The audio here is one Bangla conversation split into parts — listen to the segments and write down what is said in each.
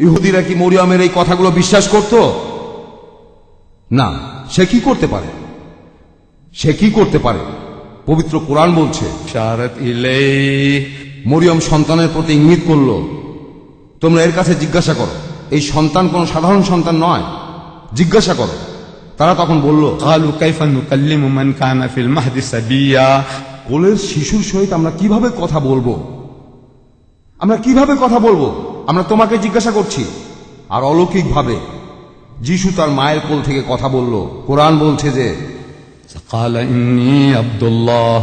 ইহুদিরা কি মরিয়মের এই কথাগুলো বিশ্বাস করত? না। সে কি করতে পারে? সে কি করতে পারে? পবিত্র কোরআন বলছে, শারাত ইলাইহি, মরিয়ম সন্তানের প্রতি ইঙ্গিত করল। তোমরা এর কাছে জিজ্ঞাসা করো, এই সন্তান কোন সাধারণ সন্তান নয়, জিজ্ঞাসা করো। তারা তখন বলল, ক্বালু কাইফা নুকাল্লিমু মান কানা ফিল মাহদি সাবিয়া, কোলের শিশুর সহিত আমরা কিভাবে কথা বলবো? আমরা কিভাবে কথা বলবো? আমরা তোমাকে জিজ্ঞাসা করছি। আর অলৌকিকভাবে যিশু তার মায়ের কোল থেকে কথা বলল। কোরআন বলছে যে, ক্বালা ইন্নী আব্দুল্লাহ,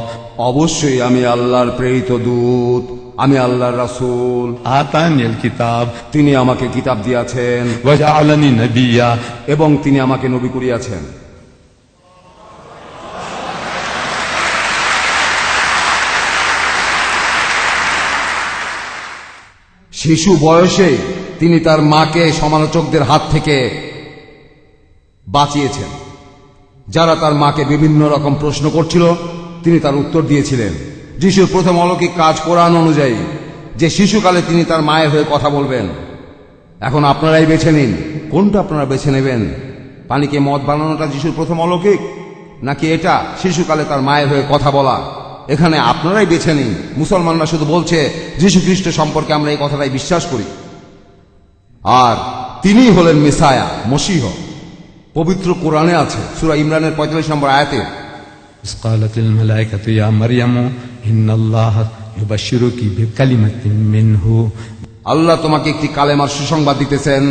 অবশ্যই আমি আল্লাহর প্রেরিত দূত, আমি আল্লাহর রাসূল, আতানিল কিতাব তিনি আমাকে কিতাব দিয়াছেন ওয়া জাআলানি নাবিয়্যা, এবং তিনি আমাকে নবী করিয়াছেন। শিশু বয়সে তিনি তার মাকে সমালোচকদের হাত থেকে বাঁচিয়েছেন। যারা তার মাকে বিভিন্ন রকম প্রশ্ন করছিল, তিনি তার উত্তর দিয়েছিলেন। যিশুর প্রথম অলৌকিক কাজ কোরআন অনুযায়ী যে শিশুকালে তিনি তার মায়ের হয়ে কথা বলবেন। এখন আপনারাই বেছে নিন, কোনটা আপনারা বেছে নেবেন? পানিকে মদ বানানোটা যিশুর প্রথম অলৌকিক, নাকি এটা শিশুকালে তার মায়ের হয়ে কথা বলা? এখানে আপনারাই বেছে নিন। মুসলমানরা শুধু বলছে যীশু খ্রিস্ট সম্পর্কে আমরা এই কথাটাই বিশ্বাস করি, আর তিনি হলেন মেসায়া, মসীহ। পবিত্র কোরআনে আছে, সূরা ইমরানের 45 নম্বর আয়াতে, ক্বালাতিল মালায়েকাতু ইয়া মারইয়ামু ইন্নাল্লাহা ইউবাশশিরুকি বিকালিমাতিন মিনহু, আল্লাহ তোমাকে একটি কালেমার সুসংবাদ দিতেছেন,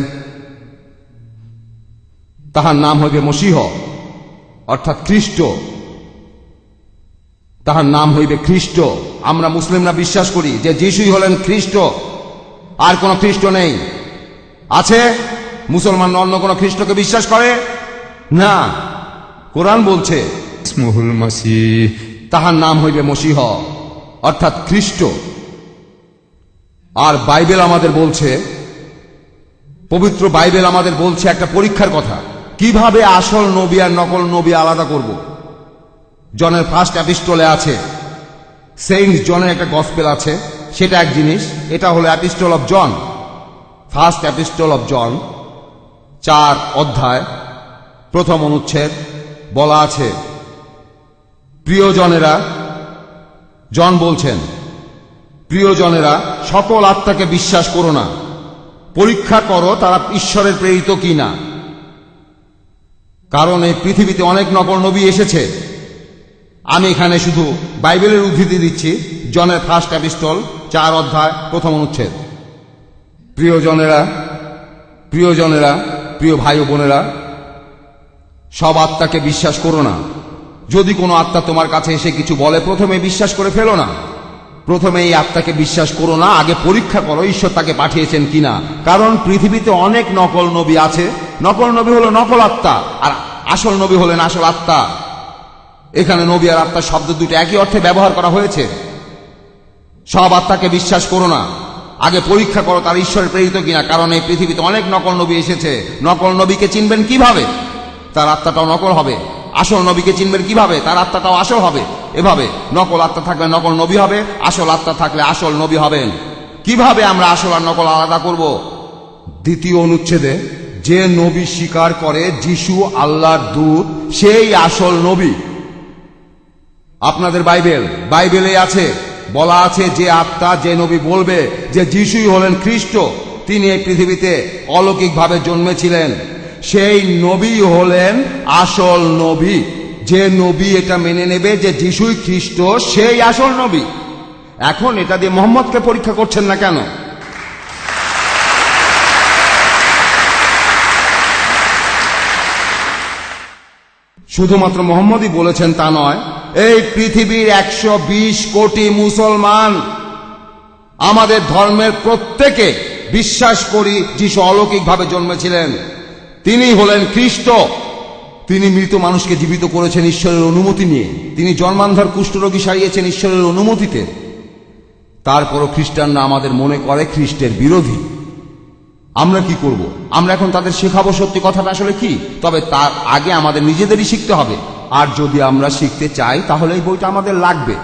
তাহার নাম হইবে মসীহ, অর্থাৎ খ্রিস্ট। তাহার নাম হইবে খ্রিস্ট। আমরা মুসলিমরা বিশ্বাস করি যে যিশুই হলেন খ্রিস্ট, আর কোন খ্রিস্ট নেই। আছে? মুসলমান অন্য কোন খ্রিস্টকে বিশ্বাস করে না। কোরআন বলছে ইসমুহুল মাসীহ, তাহার নাম হইবে মসীহ, অর্থাৎ খ্রিস্ট। আর বাইবেল আমাদের বলছে, পবিত্র বাইবেল আমাদের বলছে একটা পরীক্ষার কথা, কিভাবে আসল নবী আর নকল নবী আলাদা করব। জনের ফার্স্ট এপিস্টলে আছে, সেইন্ট জনের একটা গসপেল আছে, সেটা এক জিনিস। এটা হলো epistle of John, first epistle of John, 4 অধ্যায় 1ম অনুচ্ছেদ। বলা আছে, প্রিয়জনেরা, জন বলছেন, প্রিয়জনেরা, সকল আত্মাকে বিশ্বাস করো না, পরীক্ষা করো তারা ঈশ্বরের প্রেরিত কিনা, কারণ এই পৃথিবীতে অনেক নকল নবী এসেছে। আমি এখানে শুধু বাইবেলের উদ্ধৃতি দিচ্ছি, জনের ফার্স্ট এপিস্টল 4 অধ্যায় 1ম অনুচ্ছেদ। প্রিয়জনেরা, প্রিয়জনেরা, প্রিয় ভাই ও বোনেরা, সব আত্মাকে বিশ্বাস করো না। যদি কোনো আত্মা তোমার কাছে এসে কিছু বলে, প্রথমে বিশ্বাস করে ফেলো না। প্রথমে এই আত্মাকে বিশ্বাস করো না, আগে পরীক্ষা করো ঈশ্বর তাকে পাঠিয়েছেন কিনা। কারণ পৃথিবীতে অনেক নকল নবী আছে। নকল নবী হলো নকল আত্মা, আর আসল নবী হলেন আসল আত্মা। এখানে নবী আর আত্মা শব্দ দুটো একই অর্থে ব্যবহার করা হয়েছে। সব আত্মাকে বিশ্বাস করো না, আগে পরীক্ষা করো তার ঈশ্বরের প্রেরিত কিনা, কারণ এই পৃথিবীতে অনেক নকল নবী এসেছে। নকল নবীকে চিনবেন কিভাবে? তার আত্মাটাও নকল হবে। আসল নবীকে চিনবেন কিভাবে? তার আত্মাটাও আসল হবে। এভাবে নকল আত্মা থাকলে নকল নবী হবে, আসল আত্মা থাকলে আসল নবী হবেন। কিভাবে আমরা আসল আর নকল আলাদা করব? 2য় অনুচ্ছেদে, যে নবী স্বীকার করে যিশু আল্লাহর দূত, সেই আসল নবী। আপনাদের বাইবেলে আছে, বলা আছে, যে আত্মা, যে নবী বলবে যে যিশুই হলেন খ্রিস্ট, তিনি এই পৃথিবীতে অলৌকিকভাবে জন্মেছিলেন, সেই নবী হলেন আসল নবী। যে নবী এটা মেনে নেবে যে যিশুই খ্রিস্ট, সেই আসল নবী। এখন এটা দিয়ে মোহাম্মদকে পরীক্ষা করছেন না কেন? শুধুমাত্র মোহাম্মদই বলেছেন তা নয়, এই পৃথিবীর 120 কোটি মুসলমান, আমাদের ধর্মের প্রত্যেকে বিশ্বাস করি যিশু অলৌকিকভাবে জন্মেছিলেন, তিনি হলেন খ্রিস্ট। তিনি মৃত মানুষকে জীবিত করেছেন ঈশ্বরের অনুমতি নিয়ে। তিনি জন্মান্ধর কুষ্ঠরোগী সারিয়েছেন ঈশ্বরের অনুমতিতে। তারপরও খ্রিস্টানরা আমাদের মনে করে খ্রিস্টের বিরোধী। আমরা কি করব? আমরা এখন তাদের শেখাবো সত্যি কথাটা আসলে কি। তবে তার আগে আমাদের নিজেদেরই শিখতে হবে। আর যদি আমরা শিখতে চাই, তাহলে এই বইটা আমাদের লাগবে।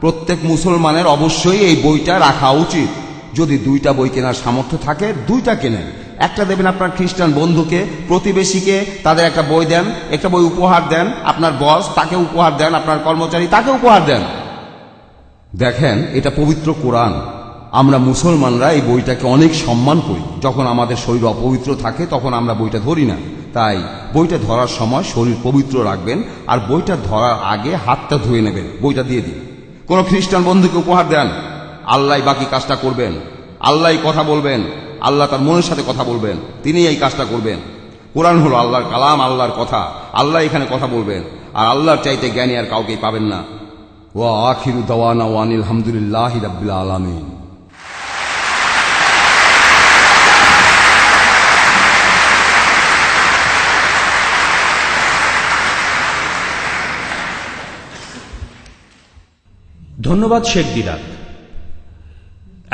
প্রত্যেক মুসলমানের অবশ্যই এই বইটা রাখা উচিত। যদি 2টা বই কেনার সামর্থ্য থাকে, 2টা কেনেন। একটা দেবেন আপনার খ্রিস্টান বন্ধুকে, প্রতিবেশীকে, তাদের একটা বই দেন, একটা বই উপহার দেন, আপনার বস তাকে উপহার দেন, আপনার কর্মচারী তাকে উপহার দেন। দেখেন, এটা পবিত্র কোরআন। আমরা মুসলমানরা এই বইটাকে অনেক সম্মান করি। যখন আমাদের শরীর অপবিত্র থাকে তখন আমরা বইটা ধরি না। তাই বইটা ধরার সময় শরীর পবিত্র রাখবেন, আর বইটা ধরার আগে হাতটা ধুয়ে নেবেন, বইটা দিয়ে দিন। কোন খ্রিস্টান বন্ধুকে উপহার দেন, আল্লাহ বাকি কাজটা করবেন, আল্লাহ কথা বলবেন, আল্লাহ তার মনের সাথে কথা বলবেন, তিনি এই কাজটা করবেন। কোরআন হলো আল্লাহর কালাম, আল্লাহর কথা, আল্লাহ এখানে কথা বলবেন, আর আল্লাহর চাইতে জ্ঞানী আর কাউকেই পাবেন না। ওয়া আখিরু দাওয়ানা ওয়া আনিল হামদুলিল্লাহি রাব্বিল আলামিন। ধন্যবাদ শেখ দিদাত।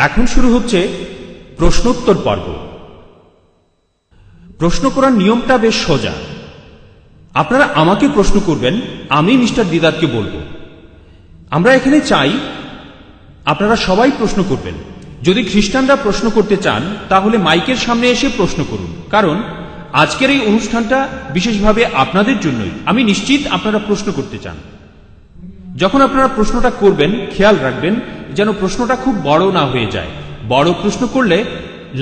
এখন শুরু হচ্ছে প্রশ্নোত্তর পর্ব। প্রশ্ন করার নিয়মটা বেশ সোজা। আপনারা আমাকে প্রশ্ন করবেন, আমি মিস্টার দিদাতকে বলবো। আমরা এখানে চাই আপনারা সবাই প্রশ্ন করবেন। যদি খ্রিস্টানরা প্রশ্ন করতে চান তাহলে মাইকের সামনে এসে প্রশ্ন করুন, কারণ আজকের এই অনুষ্ঠানটা বিশেষভাবে আপনাদের জন্যই। আমি নিশ্চিত আপনারা প্রশ্ন করতে চান। যখন আপনারা প্রশ্নটা করবেন খেয়াল রাখবেন যেন প্রশ্নটা খুব বড় না হয়ে যায়। বড় প্রশ্ন করলে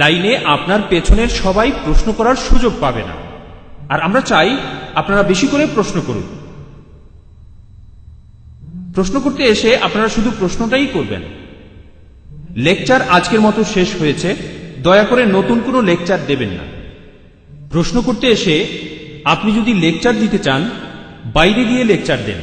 লাইনে আপনার পেছনের সবাই প্রশ্ন করার সুযোগ পাবে না। আর আমরা চাই আপনারা বেশি করে প্রশ্ন করুন। প্রশ্ন করতে এসে আপনারা শুধু প্রশ্নটাই করবেন। লেকচার আজকের মতো শেষ হয়েছে, দয়া করে নতুন কোনো লেকচার দেবেন না। প্রশ্ন করতে এসে আপনি যদি লেকচার দিতে চান বাইরে গিয়ে লেকচার দেন।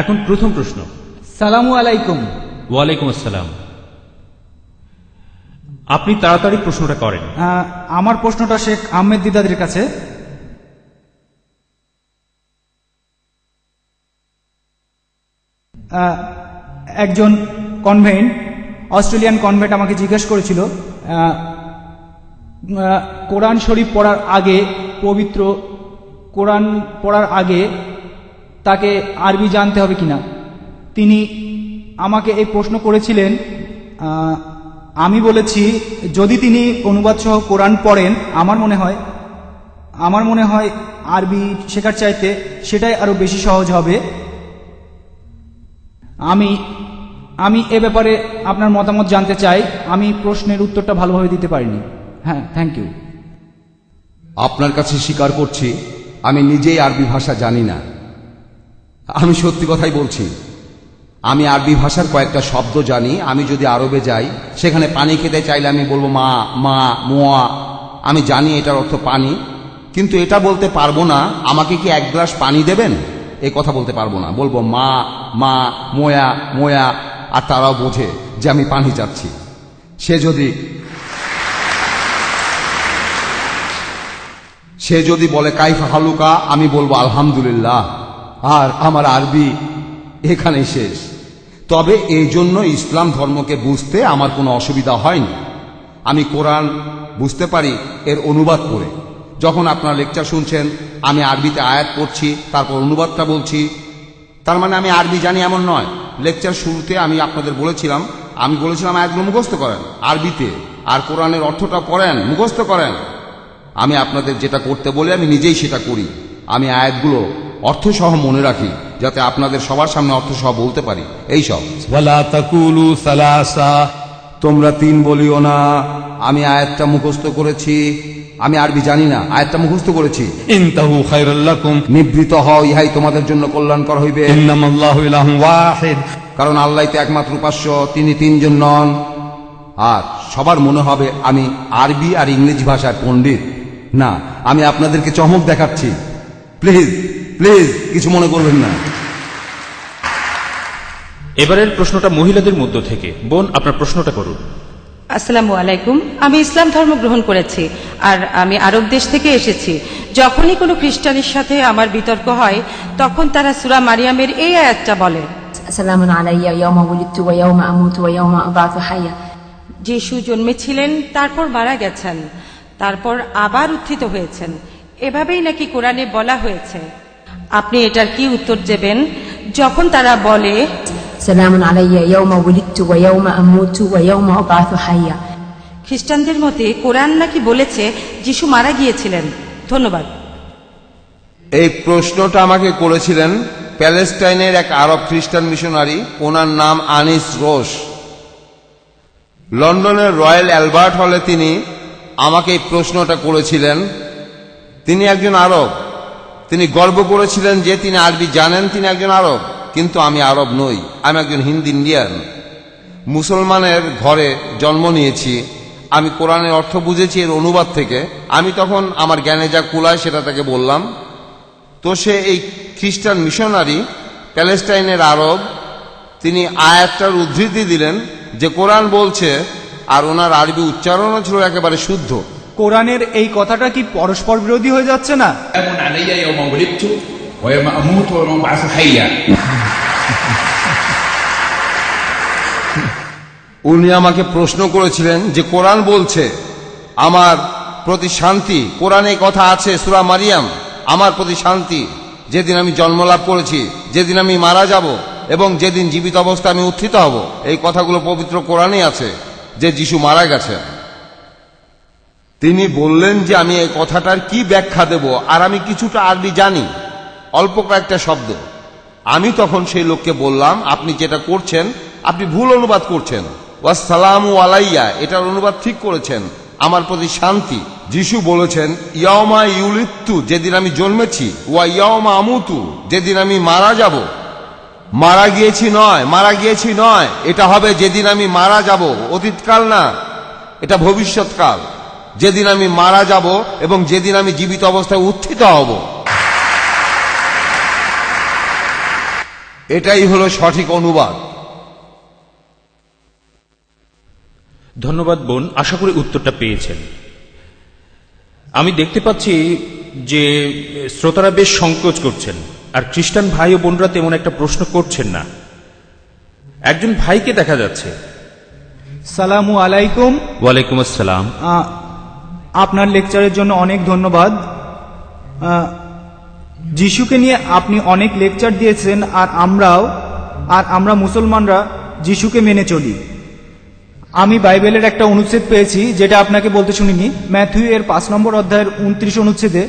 এখন প্রথম প্রশ্ন। সালামু আলাইকুম। ওয়ালাইকুম আসসালাম। আপনি তাড়াতাড়ি প্রশ্নটা করেন। আমার প্রশ্নটা শেখ আহমেদ দিদাদের কাছে। একজন কনভেন্ট, অস্ট্রেলিয়ান কনভেন্ট আমাকে জিজ্ঞেস করেছিল কোরআন শরীফ পড়ার আগে, পবিত্র কোরআন পড়ার আগে তাকে আরবি জানতে হবে কিনা। তিনি আমাকে এই প্রশ্ন করেছিলেন। আমি বলেছি যদি তিনি অনুবাদ সহ কোরআন পড়েন আমার মনে হয় আরবি শেখার চাইতে সেটাই আরো বেশি সহজ হবে। আমি এ ব্যাপারে আপনার মতামত জানতে চাই। আমি প্রশ্নের উত্তরটা ভালোভাবে দিতে পারিনি। হ্যাঁ, থ্যাংক ইউ। আপনার কাছে স্বীকার করছি আমি নিজেই আরবি ভাষা জানি না। আমি সত্যি কথাই বলছি। আমি আরবি ভাষার কয়েকটা শব্দ জানি। আমি যদি আরবে যাই, সেখানে পানি খেতে চাইলে আমি বলবো মা, মা, মোয়া। আমি জানি এটার অর্থ পানি, কিন্তু এটা বলতে পারবো না আমাকে কি এক গ্লাস পানি দেবেন, এই কথা বলতে পারবো না। বলবো মা, মা, মোয়া, মোয়া, আর তারাও বোঝে যে আমি পানি চাচ্ছি। সে যদি বলে কাইফা হালুকা, আমি বলবো আলহামদুলিল্লাহ, আর আমার আরবি এখানেই শেষ। তবে এই জন্য ইসলাম ধর্মকে বুঝতে আমার কোনো অসুবিধা হয়নি। আমি কোরআন বুঝতে পারি এর অনুবাদ পড়ে। যখন আপনারা লেকচার শুনছেন আমি আরবিতে আয়াত পড়ছি, তারপর অনুবাদটা বলছি, তার মানে আমি আরবি জানি এমন নয়। লেকচার শুরুতে আমি আপনাদের বলেছিলাম আয়াতগুলো মুখস্থ করেন আরবিতে, আর কোরআনের অর্থটা পড়েন, মুখস্থ করেন। আমি আপনাদের যেটা করতে বলে আমি নিজেই সেটা করি। আমি আয়াতগুলো অর্থসহ মনে রাখি যাতে আপনাদের সবার সামনে অর্থসহ বলতে পারি। এই সব। ওয়ালা তাকুলু সালাসা, তোমরা তিন বলিও না। আমি আয়াতটা মুখস্থ করেছি। আমি আরবি জানি না, আয়াতটা মুখস্থ করেছি। ইনতাহু খায়রাল লাকুম, নিবৃত হও, ইহাই তোমাদের জন্য কল্যাণকর হইবে। ইন্নামাল্লাহু ইলাহুন ওয়াহিদ, কারণ আল্লাহই তো একমাত্র উপাস্য, তিনি তিনজন নন। আর সবার মনে হবে আমি আরবি আর ইংরেজি ভাষার পণ্ডিত। না, আমি আপনাদেরকে চমক দেখাচ্ছি। প্লিজ প্লিজ কিছু মনে করবেন না। এবারের প্রশ্নটা মহিলাদের মধ্য থেকে। বোন, আপনার প্রশ্নটা করুন। আসসালামু আলাইকুম। আমি ইসলাম ধর্ম গ্রহণ করেছি, আর আমি আরব দেশ থেকে এসেছি। যখনই কোনো খ্রিস্টানের সাথে আমার বিতর্ক হয় তখন তারা সূরা মারিয়ামের এই আয়াতটা বলে, সালামুন আলাইয়া ইয়াওমা উলিদতু ওয়া ইয়াওমা আমুতু ওয়া ইয়াওমা আবআসু হাইয়া। যিশু জন্মেছিলেন, তারপর মারা গেছেন, তারপর আবার উত্থিত হয়েছেন, এভাবেই নাকি কোরআনে বলা হয়েছে। আপনি এটার কি উত্তর দেবেন? যখন তারা বলে سلام علي يوم ولدت ويوم أموت ويوم أبعث حيا খ্রিস্টানদের মতে কোরআন নাকি বলেছে যিশু মারা গিয়েছিলেন। ধন্যবাদ। এই প্রশ্নটা আমাকে করেছিলেন প্যালেস্টাইনের এক আরব খ্রিস্টান মিশনারি, ওনার নাম আনিস রোশ। লন্ডনের রয়্যাল অ্যালবার্ট হলে তিনি আমাকে এই প্রশ্নটা করেছিলেন। তিনি একজন আরব। তিনি গর্ব করেছিলেন যে তিনি আরবি জানেন, তিনি একজন আরব, কিন্তু আমি আরব নই, আমি একজন হিন্দি ইন্ডিয়ান। মুসলমানের ঘরে জন্ম নিয়েছি। আমি কোরআনের অর্থ বুঝেছি এর অনুবাদ থেকে। আমি তখন আমার জ্ঞানে যা কুলায় সেটা তাকে বললাম। তো সে এই খ্রিস্টান মিশনারি প্যালেস্টাইনের আরব, তিনি আয়াতটার উদ্ধৃতি দিলেন যে কোরআন বলছে, আর ওনার আরবি উচ্চারণও ছিল একেবারে শুদ্ধ। কোরআনের এই কথাটা কি পরস্পর বিরোধী হয়ে যাচ্ছে না? سلام علي يوم ولدت ويوم أموت ويوم أبعث حيا উনি আমাকে প্রশ্ন করেছিলেন যে কোরআন বলছে আমার প্রতি শান্তি, কোরআনে এই কথা আছে সূরা মারিয়াম, আমার প্রতি শান্তি যেদিন আমি জন্মলাভ করেছি, যেদিন আমি মারা যাব এবং যেদিন জীবিত অবস্থা আমি উত্থিত হব। এই কথাগুলো পবিত্র কোরআনেই আছে যে যিশু মারা গেছে। তিনি বললেন যে আমি এই কথাটার কি ব্যাখ্যা দেব, আর আমি কিছুটা আরবি জানি, অল্প কয়েকটা শব্দ। আমি তখন সেই লোককে বললাম, আপনি যেটা করছেন আপনি ভুল অনুবাদ করছেন। ওয়াসসালামু আলাইয়া এটার অনুবাদ ঠিক করেছেন, আমার প্রতি শান্তি। যিশু বলেছেন ইয়াওমা ইউলিদতু, যেদিন আমি জন্মেছি, ওয়া ইয়াওমা আমুতু, যেদিন আমি মারা যাব। মারা গিয়েছি নয়, এটা হবে যেদিন আমি মারা যাব, অতীতকাল না, এটা ভবিষ্যৎকাল। যেদিন আমি মারা যাব এবং যেদিন আমি জীবিত অবস্থায় উত্থিত হব। এটাই হলো সঠিক অনুবাদ। ধন্যবাদ বোন, আশা করি উত্তরটা পেয়েছেন। আমি দেখতে পাচ্ছি যে শ্রোতারা বেশ সংকোচ করছেন, আর খ্রিস্টান ভাই ও বোনরা তেমন একটা প্রশ্ন করছেন না। একজন ভাইকে দেখা যাচ্ছে। সালামু আলাইকুম। ওয়ালাইকুম আসসালাম। আপনার লেকচারের জন্য অনেক ধন্যবাদ। যিশুকে নিয়ে আপনি অনেক লেকচার দিয়েছেন, আর আমরা মুসলমানরা যিশুকে মেনে চলি। আমি বাইবেলের একটা অনুচ্ছেদ পেয়েছি যেটা আপনাকে বলতে শুনিনি। ম্যাথিউ এর 5 নম্বর অধ্যায়ের 29 অনুচ্ছেদে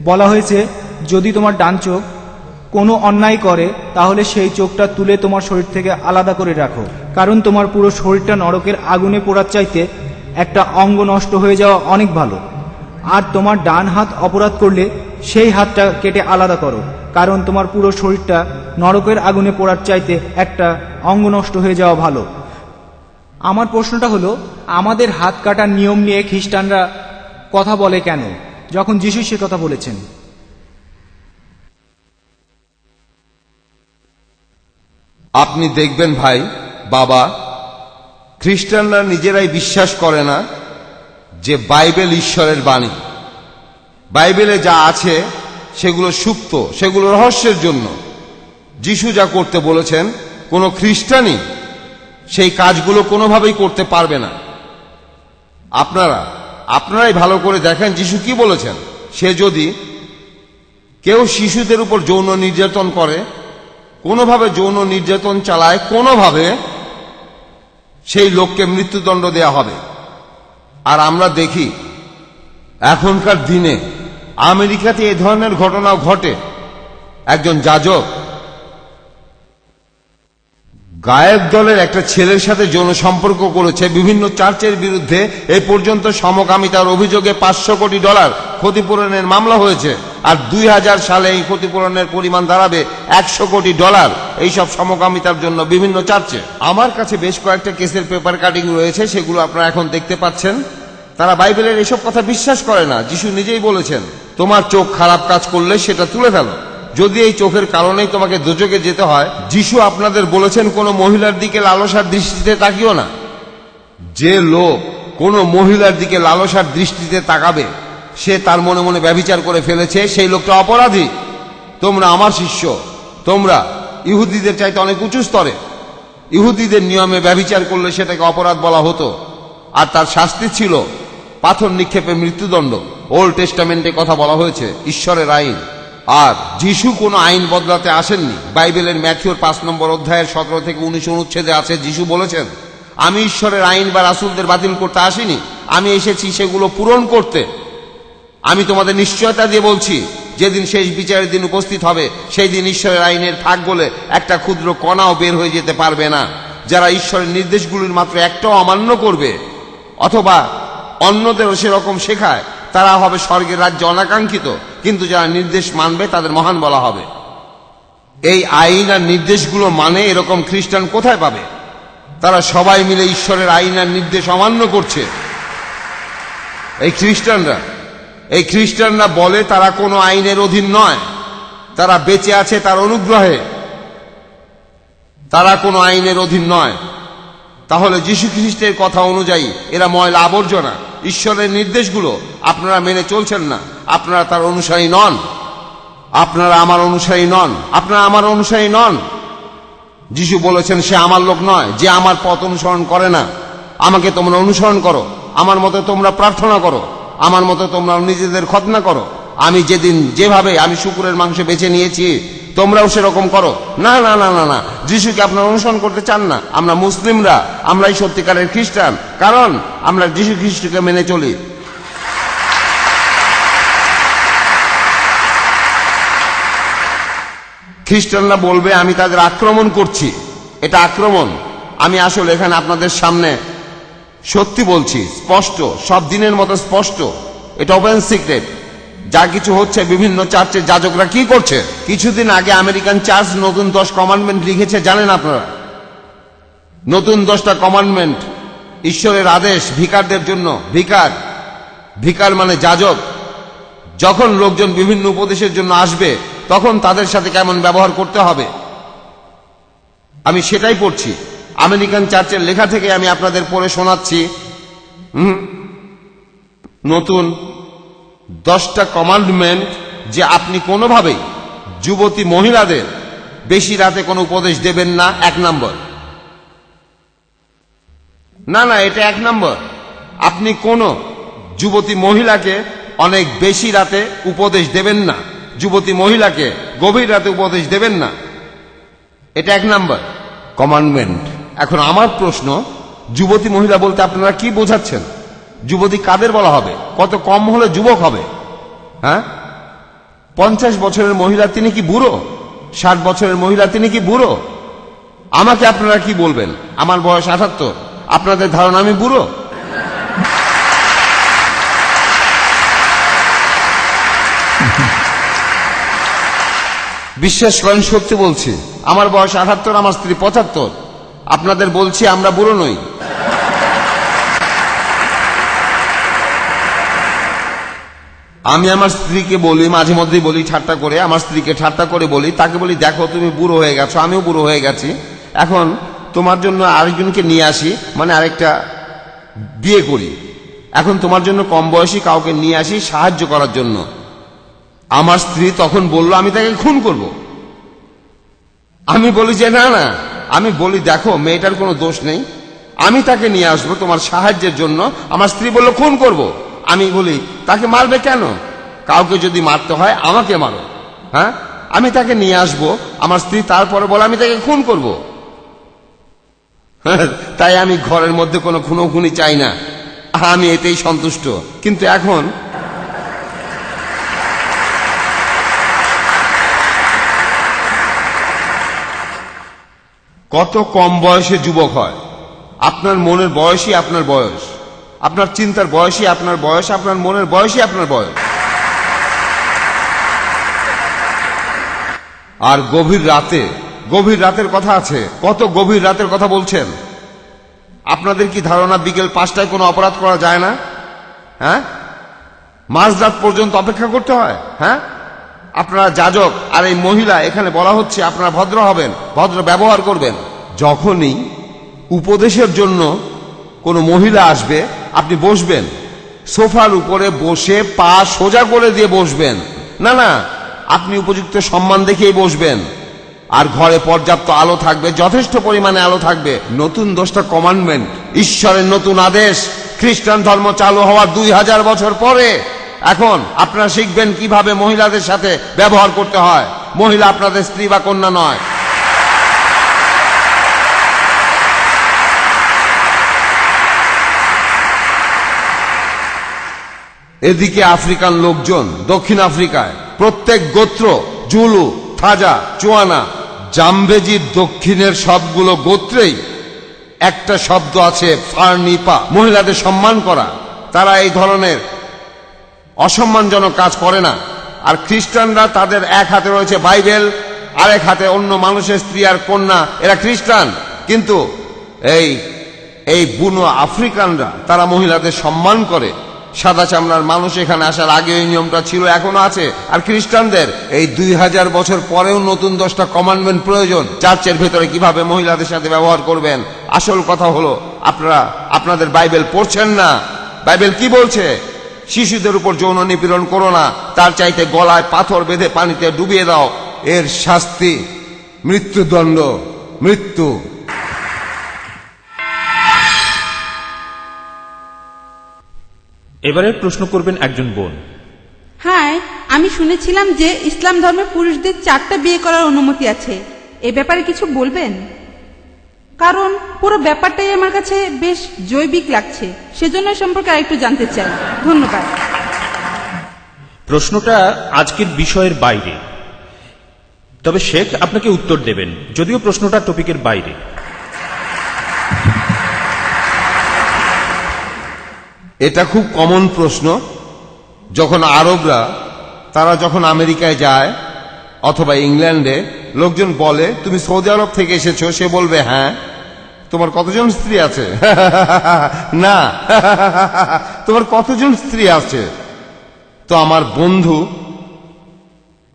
বলা হয়েছে, যদি তোমার ডান চোখ কোনো অন্যায় করে তাহলে সেই চোখটা তুলে তোমার শরীর থেকে আলাদা করে রাখো, কারণ তোমার পুরো শরীরটা নরকের আগুনে পোড়ার চাইতে একটা অঙ্গ নষ্ট হয়ে যাওয়া অনেক ভালো। আর তোমার ডান হাত অপরাধ করলে সেই হাতটা কেটে আলাদা করো, কারণ তোমার পুরো শরীরটা নরকের আগুনে পোড়ার চাইতে একটা অঙ্গ নষ্ট হয়ে যাওয়া ভালো। আমার প্রশ্নটা হলো, আমাদের হাত কাটার নিয়ম নিয়ে খ্রিস্টানরা কথা বলে কেন, যখন যিশু সে কথা বলেছেন? আপনি দেখবেন ভাই, বাবা, খ্রিস্টানরা নিজেরাই বিশ্বাস করে না যে বাইবেল ঈশ্বরের বাণী। বাইবেলে যা আছে সেগুলো সুপ্ত, সেগুলো রহস্যের জন্য। যিশু যা করতে বলেছেন কোনো খ্রিস্টানই সেই কাজগুলো কোনোভাবেই করতে পারবে না। আপনারাই ভালো করে দেখেন যিশু কি বলেছেন। সে যদি কেউ শিশুদের উপর যৌন নির্যাতন করে, কোনোভাবে যৌন নির্যাতন চালায়, কোনোভাবে সেই লোককে মৃত্যুদণ্ড দেয়া হবে। আর আমরা দেখি এখনকার দিনে আমেরিকাতে এই ধরনের ঘটনাও ঘটে। একজন যাজক গায়ক দলের একটা ছেলের সাথে যৌন সম্পর্ক করেছে। বিভিন্ন চার্চের বিরুদ্ধে এই পর্যন্ত সমকামিতার অভিযোগে $500 কোটি ক্ষতিপূরণের মামলা হয়েছে। আর 2000 সালে এই ক্ষতিপূরণের পরিমাণ দাঁড়াবে $100 কোটি এইসব সমকামিতার জন্য বিভিন্ন চার্চে। আমার কাছে বেশ কয়েকটা কেসের পেপার কাটিং রয়েছে, সেগুলো আপনারা এখন দেখতে পাচ্ছেন। তারা বাইবেলের এসব কথা বিশ্বাস করে না। যিশু নিজেই বলেছেন, তোমার চোখ খারাপ কাজ করলে সেটা তুলে ফেলো, যদি এই চোখের কারণেই তোমাকে দোজখে যেতে হয়। যিশু আপনাদের বলেছেন কোনো মহিলার দিকে লালসার দৃষ্টিতে তাকিও না। যে লোক কোনো মহিলার দিকে লালসার দৃষ্টিতে তাকাবে সে তার মনে মনে ব্যভিচার করে ফেলেছে, সেই লোকটা অপরাধী। তোমরা আমার শিষ্য, তোমরা ইহুদিদের চাইতে অনেক উঁচু স্তরে। ইহুদিদের নিয়মে ব্যভিচার করলে সেটাকে অপরাধ বলা হতো, আর তার শাস্তি ছিল পাথর নিক্ষেপে মৃত্যুদণ্ড। ওল্ড টেস্টামেন্টে কথা বলা হয়েছে, ঈশ্বরের আইন। আর যিশু কোনো আইন বদলাতে আসেননি। বাইবেলের ম্যাথিওর 5 নম্বর অধ্যায়ের 17 থেকে 19 অনুচ্ছেদে আছে, যিশু বলেছেন, আমি ঈশ্বরের আইন বা রাসূলদের বাতিল করতে আসিনি, আমি এসেছি সেগুলো পূরণ করতে। আমি তোমাদের নিশ্চয়তা দিয়ে বলছি, যেদিন শেষ বিচারের দিন উপস্থিত হবে, সেই দিন ঈশ্বরের আইনের ফাঁক বলে একটা ক্ষুদ্র কণাও বের হয়ে যেতে পারবে না। যারা ঈশ্বরের নির্দেশগুলির মাত্র একটাও অমান্য করবে অথবা অন্যদেরও সেরকম শেখায়, তারা হবে স্বর্গের রাজ্যে অনাকাঙ্ক্ষিত, কিন্তু যারা নির্দেশ মানবে তাদের মহান বলা হবে। এই আইন আর নির্দেশগুলো মানে এরকম খ্রিস্টান কোথায় পাবে? তারা সবাই মিলে ঈশ্বরের আইন আর নির্দেশ অমান্য করছে। এই খ্রিস্টানরা বলে তারা কোনো আইনের অধীন নয়, তারা বেঁচে আছে তার অনুগ্রহে, তারা কোনো আইনের অধীন নয়। তাহলে যীশু খ্রিস্টের কথা অনুযায়ী এরা ময়লা আবর্জনা। ঈশ্বরের নির্দেশগুলো আপনারা মেনে চলছেন না, আপনারা তার অনুসারী নন, আপনারা আমার অনুসারী নন, আপনারা আমার অনুসারী নন। যিশু বলেছেন, সে আমার লোক নয় যে আমার পথ অনুসরণ করে না। আমাকে তোমরা অনুসরণ করো, আমার মতো তোমরা প্রার্থনা করো, আমার মতো তোমরা নিজেদের খতনা করো। আমি যেদিন যেভাবে আমি শুকুরের মাংস বেছে নিয়েছি, তোমরাও সেরকম করো। না না না না না, যিশুকে আপনারা অনুসরণ করতে চান না। আমরা মুসলিমরা, আমরাই সত্যিকারের খ্রিস্টান, কারণ আমরা যিশু খ্রিস্টকে মেনে চলি। খ্রিস্টানরা বলবে আমি তাদের আক্রমণ করছি, এটা আক্রমণ। আমি আসলে এখানে আপনাদের সামনে সত্যি বলছি, স্পষ্ট, সব দিনের মতো স্পষ্ট। এটা ওপেন সিক্রেট। যা কিছু হচ্ছে, বিভিন্ন চার্চের যাজকরা কি করছে। কিছুদিন আগে আমেরিকান চার্চ নতুন 10 কমান্ডমেন্ট লিখেছে, জানেন আপনারা? নতুন 10টা কমান্ডমেন্ট, ঈশ্বরের আদেশ ভিকারদের জন্য। ভিকার মানে যাজক। যখন লোকজন বিভিন্ন উপদেশের জন্য আসবে, তখন তাদের সাথে কেমন ব্যবহার করতে হবে, আমি সেটাই পড়ছি। আমেরিকান চার্চের লেখা থেকে আমি আপনাদের পড়ে শোনাচ্ছি। নতুন 10টা কমান্ডমেন্ট, যে আপনি কোনোভাবেই যুবতী মহিলাদের বেশি রাতে কোনো উপদেশ দেবেন না। 1 নম্বর। না না, এটা 1 নম্বর। আপনি কোনো যুবতী মহিলাকে অনেক বেশি রাতে উপদেশ দেবেন না, যুবতী মহিলাকে গভীর রাতে উপদেশ দেবেন না। এটা 1 নম্বর কমান্ডমেন্ট। এখন আমার প্রশ্ন, যুবতী মহিলা বলতে আপনারা কি বোঝাচ্ছেন? যুবতী কাদের বলা হবে? কত কম হলে যুবক হবে? হ্যাঁ, 50 বছরের মহিলা তিনি কি বুড়ো? 60 বছরের মহিলা তিনি কি বুড়ো? আমাকে আপনারা কি বলবেন? আমার বয়স 78, আপনাদের ধারণা আমি বুড়ো? বিশ্বাস করেন, সত্যি বলছি, আমার বয়স 78, আমার স্ত্রী 75। আপনাদের বলছি আমরা বুড়ো নই। আমি আমার স্ত্রীকে বলি, মাঝে মধ্যেই বলি ঠাট্টা করে, আমার স্ত্রীকে ঠাট্টা করে বলি, তাকে বলি, দেখো তুমি বুড়ো হয়ে গেছো, আমিও বুড়ো হয়ে গেছি, এখন তোমার জন্য আরেকজনকে নিয়ে আসি, মানে আরেকটা বিয়ে করি। এখন তোমার জন্য কম বয়সী কাউকে নিয়ে আসি সাহায্য করার জন্য। আমার স্ত্রী তখন বলল আমি তাকে খুন করব। আমি বলি যে না না, আমি বলি দেখো মেয়েটার কোনো দোষ নেই, আমি তাকে নিয়ে আসবো তোমার সাহায্যের জন্য। আমার স্ত্রী বলল খুন করব। আমি বলি তাকে মারবে কেন? কাউকে যদি মারতে হয় আমাকে মারো। হ্যাঁ, আমি তাকে নিয়ে আসবো। আমার স্ত্রী তারপরে বলে আমি তাকে খুন করব। তাই আমি ঘরের মধ্যে কোনো খুনোখুনি চাই না, আমি এতেই সন্তুষ্ট। কিন্তু এখন কত কম বয়সে যুবক হয়। আপনার মনের বয়সই আপনার বয়স, আপনার চিন্তার বয়সই আপনার বয়স, আপনার মনের বয়সই আপনার বয়স। আর গভীর রাতের কথা আছে, কত গভীর রাতের কথা বলছেন। আপনাদের কি ধারণা বিকেল 5টায় কোনো অপরাধ করা যায় না? হ্যাঁ, মাঝরাত পর্যন্ত অপেক্ষা করতে হয়। হ্যাঁ, আপনারা যাজক আর এই মহিলা, এখানে বলা হচ্ছে আপনারা ভদ্র হবেন, ভদ্র ব্যবহার করবেন। যখনই উপদেশের জন্য কোনো মহিলা আসবে, আপনি বসবেন, সোফার উপরে বসে পা সোজা করে দিয়ে বসবেন না, না, আপনি উপযুক্ত সম্মান দেখেই বসবেন। আর ঘরে পর্যাপ্ত আলো থাকবে, যথেষ্ট পরিমাণে আলো থাকবে। নতুন 10টা কমান্ডমেন্ট, ঈশ্বরের নতুন আদেশ, খ্রিস্টান ধর্ম চালু হওয়ার 2000 বছর পরে এখন আপনারা শিখবেন কিভাবে মহিলাদের সাথে ব্যবহার করতে হয়। মহিলা আপনাদের স্ত্রী বা কন্যা নয়। এদিকে আফ্রিকান লোকজন দক্ষিণ আফ্রিকায় প্রত্যেক গোত্র জুলু, থাজা, চুয়ানা, জামবেজির দক্ষিণের সবগুলো গোত্রেই একটা শব্দ আছে, ফার্নিপা, মহিলাদের সম্মান করা। তারা এই ধরনের অসম্মানজনক কাজ করে না। আর খ্রিস্টানরা, তাদের এক হাতে রয়েছে বাইবেল, আরেক হাতে অন্য মানুষের স্ত্রী আর কন্যা, এরা খ্রিস্টান। কিন্তু এই বুনো আফ্রিকানরা তারা মহিলাদের সম্মান করে। সাদা চামড়ার মানুষ এখানে আসার আগে এই নিয়মটা ছিল, এখনো আছে। আর খ্রিস্টানদের এই 2000 বছর পরেও নতুন 10টা কমান্ডমেন্ট প্রয়োজন চার্চের ভেতরে কিভাবে মহিলাদের সাথে ব্যবহার করবেন। আসল কথা হলো, আপনারা আপনাদের বাইবেল পড়ছেন না। বাইবেল কি বলছে? শিশুদের উপর যৌন নিপীড়ন করো না, তার চাইতে গলায় পাথর বেঁধে পানিতে ডুবিয়ে দাও, এর শাস্তি মৃত্যুদণ্ড, মৃত্যু। এবারে প্রশ্ন করবেন একজন বোন। হ্যাঁ, আমি শুনেছিলাম যে ইসলাম ধর্মে পুরুষদের 4টা বিয়ে করার অনুমতি আছে। এ ব্যাপারে কিছু বলবেন? কারণ পুরো ব্যাপারটাই আমার কাছে বেশ জৈবিক লাগছে, সেজন্য সম্পর্কে আরেকটু জানতে চাই। ধন্যবাদ। প্রশ্নটা আজকের বিষয়ের বাইরে, তবে শেখ আপনাকে উত্তর দেবেন, যদিও প্রশ্নটা টপিকের বাইরে। এটা খুব কমন প্রশ্ন। যখন আরবরা তারা যখন আমেরিকায় যায় অথবা ইংল্যান্ডে, লোকজন বলে তুমি সৌদি আরব থেকে এসেছো, সে বলবে হ্যাঁ। তোমার কতজন স্ত্রী আছে? না। তোমার কতজন স্ত্রী আছে? তো আমার বন্ধু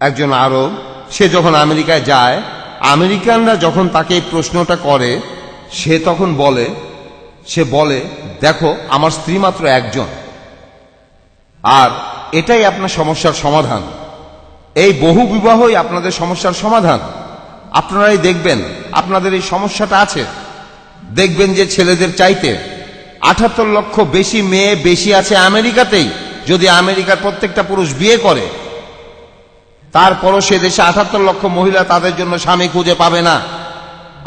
একজন আরব, সে যখন আমেরিকায় যায়, আমেরিকানরা যখন তাকে এই প্রশ্নটা করে, সে তখন বলে, দেখো আমার স্ত্রী মাত্র একজন। আর এটাই আপনার সমস্যার সমাধান। এই বহু বিবাহই আপনাদের সমস্যার সমাধান। আপনারাই দেখবেন আপনাদের এই সমস্যাটা আছে। দেখবেন যে ছেলেদের চাইতে 78 লক্ষ বেশি মেয়ে বেশি আছে আমেরিকাতেই। যদি আমেরিকার প্রত্যেকটা পুরুষ বিয়ে করে, তারপরও সে দেশে 78 লক্ষ মহিলা তাদের জন্য স্বামী খুঁজে পাবে না।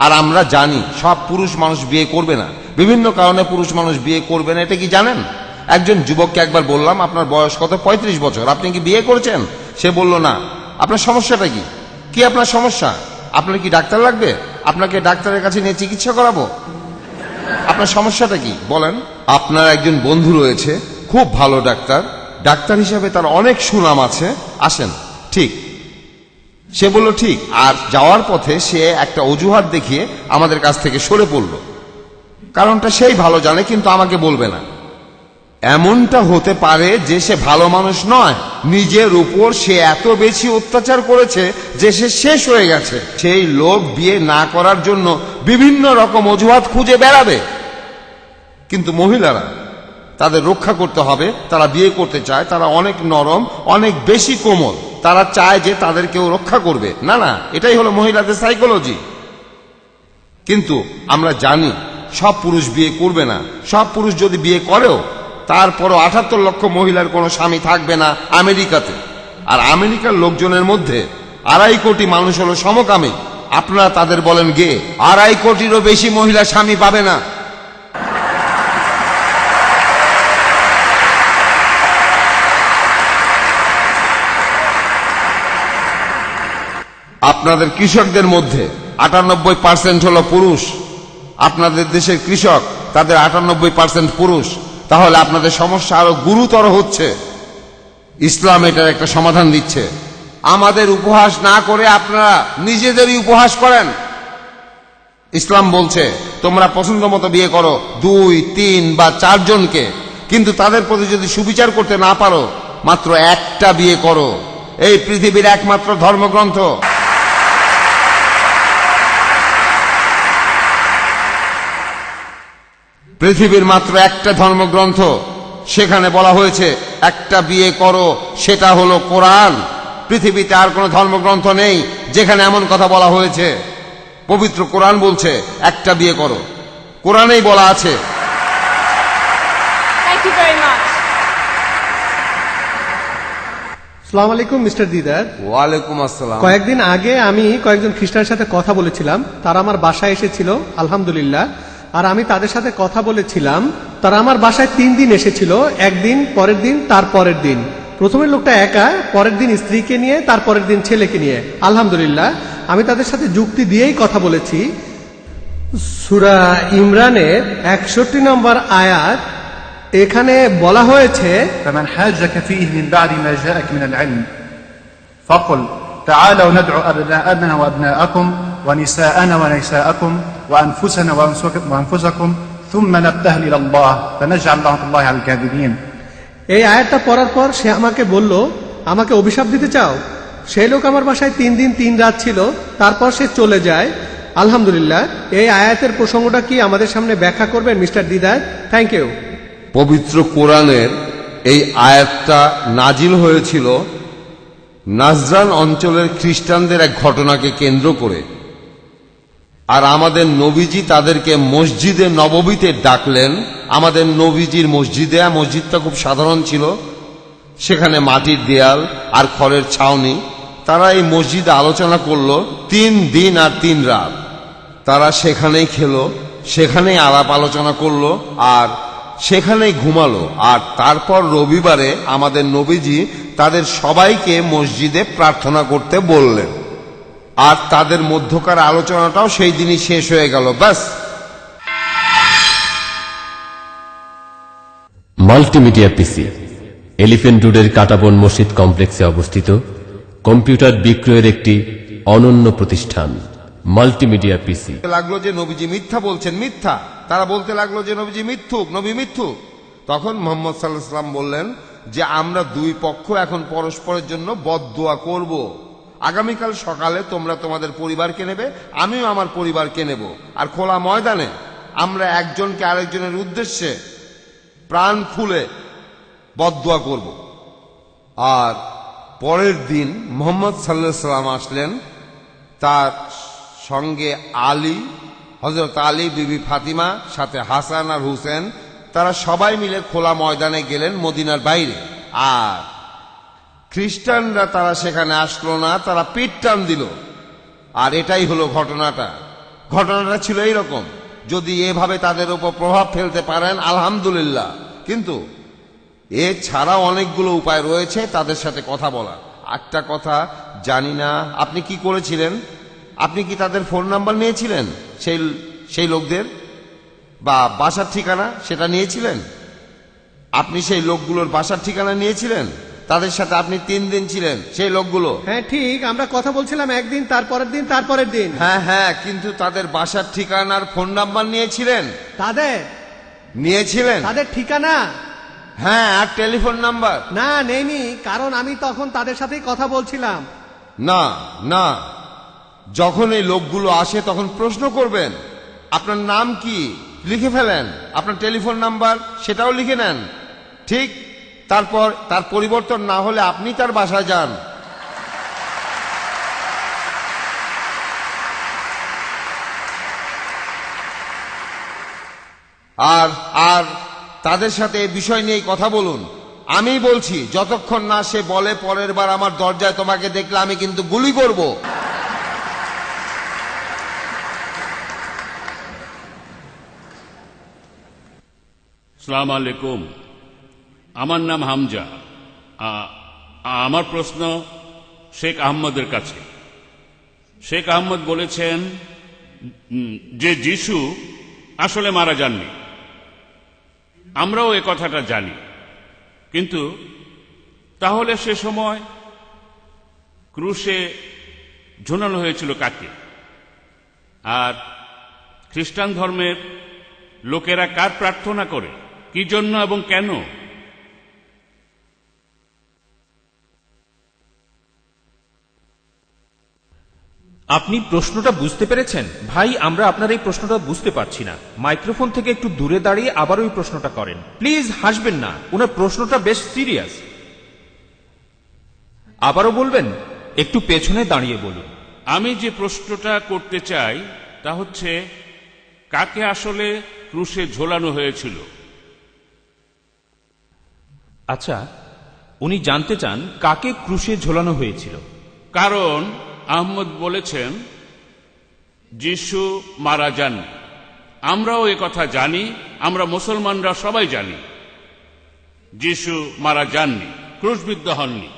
আর আমরা জানি সব পুরুষ মানুষ বিয়ে করবে না, বিভিন্ন কারণে পুরুষ মানুষ বিয়ে করবে না। এটা কি জানেন? একজন যুবককে একবার বললাম, আপনার বয়স কত? 35 বছর, আপনি কি বিয়ে করেছেন? সে বলল না। আপনার সমস্যাটা কি? কি আপনার সমস্যা? আপনার কি ডাক্তার লাগবে? আপনাকে ডাক্তারের কাছে নিয়ে চিকিৎসা করাবো? আপনার সমস্যাটা কি বলেন? আপনার একজন বন্ধু রয়েছে, খুব ভালো ডাক্তার, ডাক্তার হিসাবে তার অনেক সুনাম আছে, আসেন। ঠিক। সে বলল ঠিক। আর যাওয়ার পথে সে একটা অজুহাত দেখিয়ে আমাদের কাছ থেকে সরে পড়ল। কারণটা সেই ভালো জানে, কিন্তু আমাকে বলবে না। এমনটা হতে পারে যে সে ভালো মানুষ নয়, নিজের উপর সে এত বেশি অত্যাচার করেছে যে সে শেষ হয়ে গেছে। সেই লোক বিয়ে না করার জন্য বিভিন্ন রকম অজুহাত খুঁজে বেড়াবে। কিন্তু মহিলারা, তাদের রক্ষা করতে হবে। তারা বিয়ে করতে চায়, তারা অনেক নরম, অনেক বেশি কোমল। তারা চায় যে তাদের কেউ রক্ষা করবে। না না, এটাই হলো মহিলাদের সাইকোলজি। কিন্তু আমরা জানি সব পুরুষ বিয়ে করবে না। সব পুরুষ যদি বিয়ে করেও, তারপরও 78 লক্ষ মহিলার কোনো স্বামী থাকবে না আমেরিকাতে। আর আমেরিকার লোকজনের মধ্যে 2.5 কোটি মানুষ হলো সমকামী। আপনারা তাদের বলেন গে। 2.5 কোটিরও বেশি মহিলা স্বামী পাবে না। আপনাদের কৃষকদের মধ্যে 98% হলো পুরুষ। আপনাদের দেশের কৃষক, তাদের 98% পুরুষ। তাহলে আপনাদের সমস্যা আরো গুরুতর হচ্ছে। ইসলাম এটার একটা সমাধান দিচ্ছে। আমাদের উপহাস না করে আপনারা নিজেদেরই উপহাস করেন। ইসলাম বলছে তোমরা পছন্দ মতো বিয়ে করো, 2, 3 বা 4 জনকে, কিন্তু তাদের প্রতি যদি সুবিচার করতে না পারো, মাত্র একটা বিয়ে করো। এই পৃথিবীর একমাত্র ধর্মগ্রন্থ। পৃথিবীর মাত্র একটা ধর্মগ্রন্থ, সেখানে বলা হয়েছে একটা বিয়ে করো, সেটা হলো কোরআন। পৃথিবীতে আর কোনো ধর্মগ্রন্থ নেই যেখানে এমন কথা বলা হয়েছে। পবিত্র কোরআন বলছে একটা বিয়ে করো, কোরআনেই বলা আছে। আসসালামু আলাইকুম মিস্টার দিদার। ওয়ালাইকুম আসসালাম। কয়েকদিন আগে আমি কয়েকজন খ্রিস্টানের সাথে কথা বলেছিলাম, তারা আমার বাসায় এসেছিল আলহামদুলিল্লাহ। আর আমি তাদের সাথে কথা বলেছিলাম, তারা আমার বাসায় 3 দিন এসেছিল, একদিন, পরের দিন, তার পরের দিন। প্রথমের লোকটা একা, পরের দিন স্ত্রীকে নিয়ে, তারপরের দিন ছেলেকে নিয়ে। আলহামদুলিল্লাহ আমি তাদের সাথে যুক্তি দিয়েই কথা বলেছি। সূরা ইমরানের 61 নম্বর আয়াত, এখানে বলা হয়েছে فمن حاجك فيه من بعد ما جاءك من العلم فقل تعالوا ندعو أبناءنا وأبناءكم ونساءنا ونساءكم وأنفسنا وأنفسكم ثم نبتهل إلى الله فنجعل لعنة الله على الكاذبين। এই আয়াতটা পড়ার পর সে আমাকে বলল, আমাকে অভিশাপ দিতে চাও? সেই লোক আমার বাসায় 3 দিন 3 রাত ছিল, তারপর সে চলে যায়। আলহামদুলিল্লাহ এই আয়াতের প্রসঙ্গটা কি আমাদের সামনে ব্যাখ্যা করবেন মিস্টার দিদার? Thank you. পবিত্র কোরআনের এই আয়াতটা নাজিল হয়েছিল নাজরান অঞ্চলের খ্রিস্টানদের এক ঘটনাকে কেন্দ্র করে। আর আমাদের নবীজি তাদেরকে মসজিদে নববীতে ডাকলেন। আমাদের নবীজির মসজিদটা খুব সাধারণ ছিল, সেখানে মাটির দেয়াল আর খড়ের ছাউনি। তারা এই মসজিদে আলোচনা করলো 3 দিন আর 3 রাত। তারা সেখানেই খেলো, সেখানেই আলাপ আলোচনা করলো আর সেখানেই ঘুমালো। আর তারপর রবিবারে আমাদের নবীজি তাদের সবাইকে মসজিদে প্রার্থনা করতে বললেন। আর তাদের মধ্যকার আলোচনাটাও সেই দিনই শেষ হয়ে গেল, ব্যাস। মাল্টিমিডিয়া পিসি এলিফ্যান্ট রোডের কাটাবন মসজিদ কমপ্লেক্সে অবস্থিত কম্পিউটার বিক্রয়ের একটি অনন্য প্রতিষ্ঠান মাল্টিমিডিয়া পিসি। লাগলো যে নবীজি মিথ্যা বলছেন, মিথ্যা। তারা বলতে লাগলো যে নবীজি মিথ্যুক, নবী মিথ্যুক। তখন মুহাম্মদ সাল্লাল্লাহু আলাইহি ওয়াসাল্লাম বললেন যে আমরা 2 পক্ষ এখন পরস্পরের জন্য বদদুয়া করব। আগামীকাল সকালে তোমরা তোমাদের পরিবারকে নেবে, আমিও আমার পরিবারকে নেব, আর খোলা ময়দানে আমরা একজনকে আরেকজনের উদ্দেশ্যে প্রাণ খুলে বদদুয়া করব। আর পরের দিন মুহাম্মদ সাল্লাল্লাহু আলাইহি ওয়াসাল্লাম আসলেন, তার সঙ্গে আলী, হযরত আলী, বিবি ফাতিমা, সাথে হাসান আর হুসেন, তারা সবাই মিলে খোলা ময়দানে গেলেন মদিনার বাইরে। আর খ্রিস্টানরা তারা সেখানে আসলো না, তারা পিঠ টান দিল। আর এটাই হলো ঘটনাটা ছিল এইরকম। যদি এভাবে তাদের উপর প্রভাব ফেলতে পারেন আলহামদুলিল্লাহ, কিন্তু এছাড়া অনেকগুলো উপায় রয়েছে তাদের সাথে কথা বলার। একটা কথা জানি না আপনি কি করেছিলেন, আপনি কি তাদের ফোন নাম্বার নিয়েছিলেন? সেই লোকদের বা বাসার ঠিকানা সেটা নিয়েছিলেন? আপনি সেই লোকগুলোর বাসার ঠিকানা নিয়েছিলেন? তাদের সাথে আপনি 3 দিন ছিলেন সেই লোকগুলো? হ্যাঁ ঠিক, আমরা কথা বলছিলাম একদিন, তারপরের দিন, তারপরের দিন। হ্যাঁ, কিন্তু তাদের বাসার ঠিকানার ফোন নাম্বার নিয়েছিলেন? তাদের নিয়েছিলেন? তাদের ঠিকানা? হ্যাঁ, আর টেলিফোন নাম্বার? না, নেইনি, কারণ আমি তখন তাদের সাথেই কথা বলছিলাম। না, যখন এই লোকগুলো আসে তখন প্রশ্ন করবেন আপনার নাম কি, লিখে ফেলেন। আপনার টেলিফোন নাম্বার সেটাও লিখে নেন, ঠিক? তারপর তার পরিবর্তন না হলে আপনি তার বাসায় যান। আর তাদের সাথে এই বিষয় নিয়ে কথা বলুন। আমি বলছি যতক্ষণ না সে বলে পরের বার আমার দরজায় তোমাকে দেখলে আমি কিন্তু গুলি করব। আসসালামু আলাইকুম, আমার নাম হামজা। আমার প্রশ্ন শেখ আহমদের কাছে। শেখ আহমদ বলেছেন যে যিশু আসলে মারা যাননি। আমরাও এ কথাটা জানি, কিন্তু তাহলে সে সময় ক্রুশে ঝুলানো হয়েছিল কাকে? আর খ্রিস্টান ধর্মের লোকেরা কার প্রার্থনা করে, কি জন্য এবং কেন? আপনি প্রশ্নটা বুঝতে পেরেছেন? ভাই, আমরা আপনার এই প্রশ্নটা বুঝতে পারছি না। মাইক্রোফোন থেকে একটু দূরে দাঁড়িয়ে আবার ওই প্রশ্নটা করেন প্লিজ। হাসবেন না, ওনার প্রশ্নটা বেশ সিরিয়াস। আবারও বলবেন? একটু পেছনে দাঁড়িয়ে বলুন। আমি যে প্রশ্নটা করতে চাই তা হচ্ছে কাকে আসলে ক্রুশে ঝোলানো হয়েছিল? আচ্ছা, উনি জানতে চান কাকে ক্রুশে ঝোলানো হয়েছিল। কারণ আহমদ বলেছেন যিশু মারা যাননি। আমরাও এ কথা জানি, আমরা মুসলমানরা সবাই জানি যিশু মারা যাননি, ক্রুশবিদ্ধ হননি।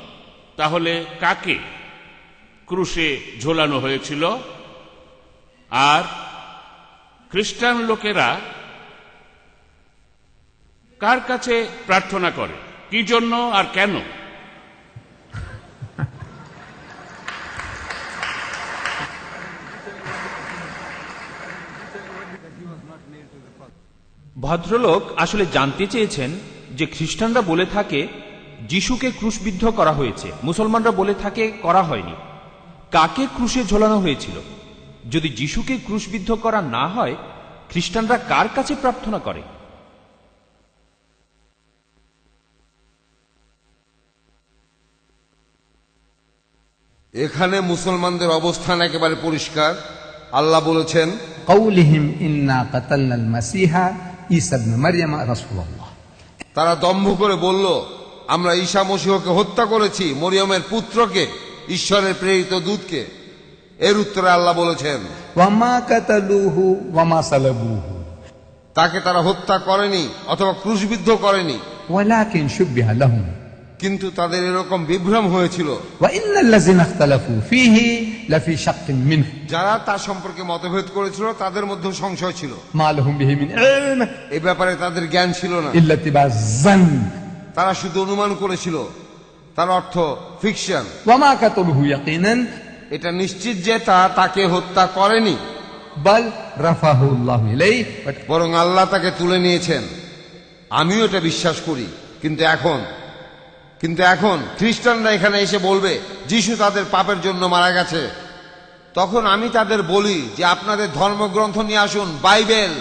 তাহলে কাকে ক্রুশে ঝোলানো হয়েছিল? আর খ্রিস্টান লোকেরা কার কাছে প্রার্থনা করে, কি জন্য আর কেন? ভদ্রলোক আসলে জানতে চেয়েছেন যে খ্রিস্টানরা বলে থাকে যিশুকে ক্রুশবিদ্ধ করা হয়েছে, মুসলমানরা বলে থাকে করা হয়নি। কাকে ক্রুশে ঝোলানো হয়েছিল? যদি যিশুকে ক্রুশবিদ্ধ করা না হয়, খ্রিস্টানরা কার কাছে প্রার্থনা করে? এখানে মুসলমানদের অবস্থান একেবারে পরিষ্কার। আল্লাহ বলেছেন قولهم إنا قتلنا المسيح عيسى ابن مريم رسول الله তারা দম্ভ করে বলল আমরা ঈসা মসীহকে হত্যা করেছি, মরিয়মের পুত্রকে, ঈশ্বরের প্রেরিত দূতকে। এর উত্তরে আল্লাহ বলেছেন وما قتلوه وما صلبوه তাকে তারা হত্যা করেনি অথবা ক্রুশবিদ্ধ করেনি, ولكن شبه لهم কিন্তু তাদের এরকম বিভ্রম হয়েছিল। وإن الذين اختلفوا فيه لفي شق منه যারা তার সম্পর্কে মতভেদ করেছিল তাদের মধ্যে সংশয় ছিল, ما لهم به من علم এই ব্যাপারে তাদের জ্ঞান ছিল না, إلا اتباع الظن তারা শুধু অনুমান করেছিল। তার অর্থ ফিকশন। وما قتلوه يقينا এটা নিশ্চিত যে তাকে হত্যা করেনি, بل رفعه الله إليه বরং আল্লাহ তাকে তুলে নিয়েছেন। আমিও এটা বিশ্বাস করি। কিন্তু এখন খ্রিস্টানরা এখানে এসে বলবে যিশু তাদের পাপের জন্য মারা গেছে। তখন আমি তাদের বলি যে আপনাদের ধর্মগ্রন্থ নিয়ে আসুন, বাইবেল।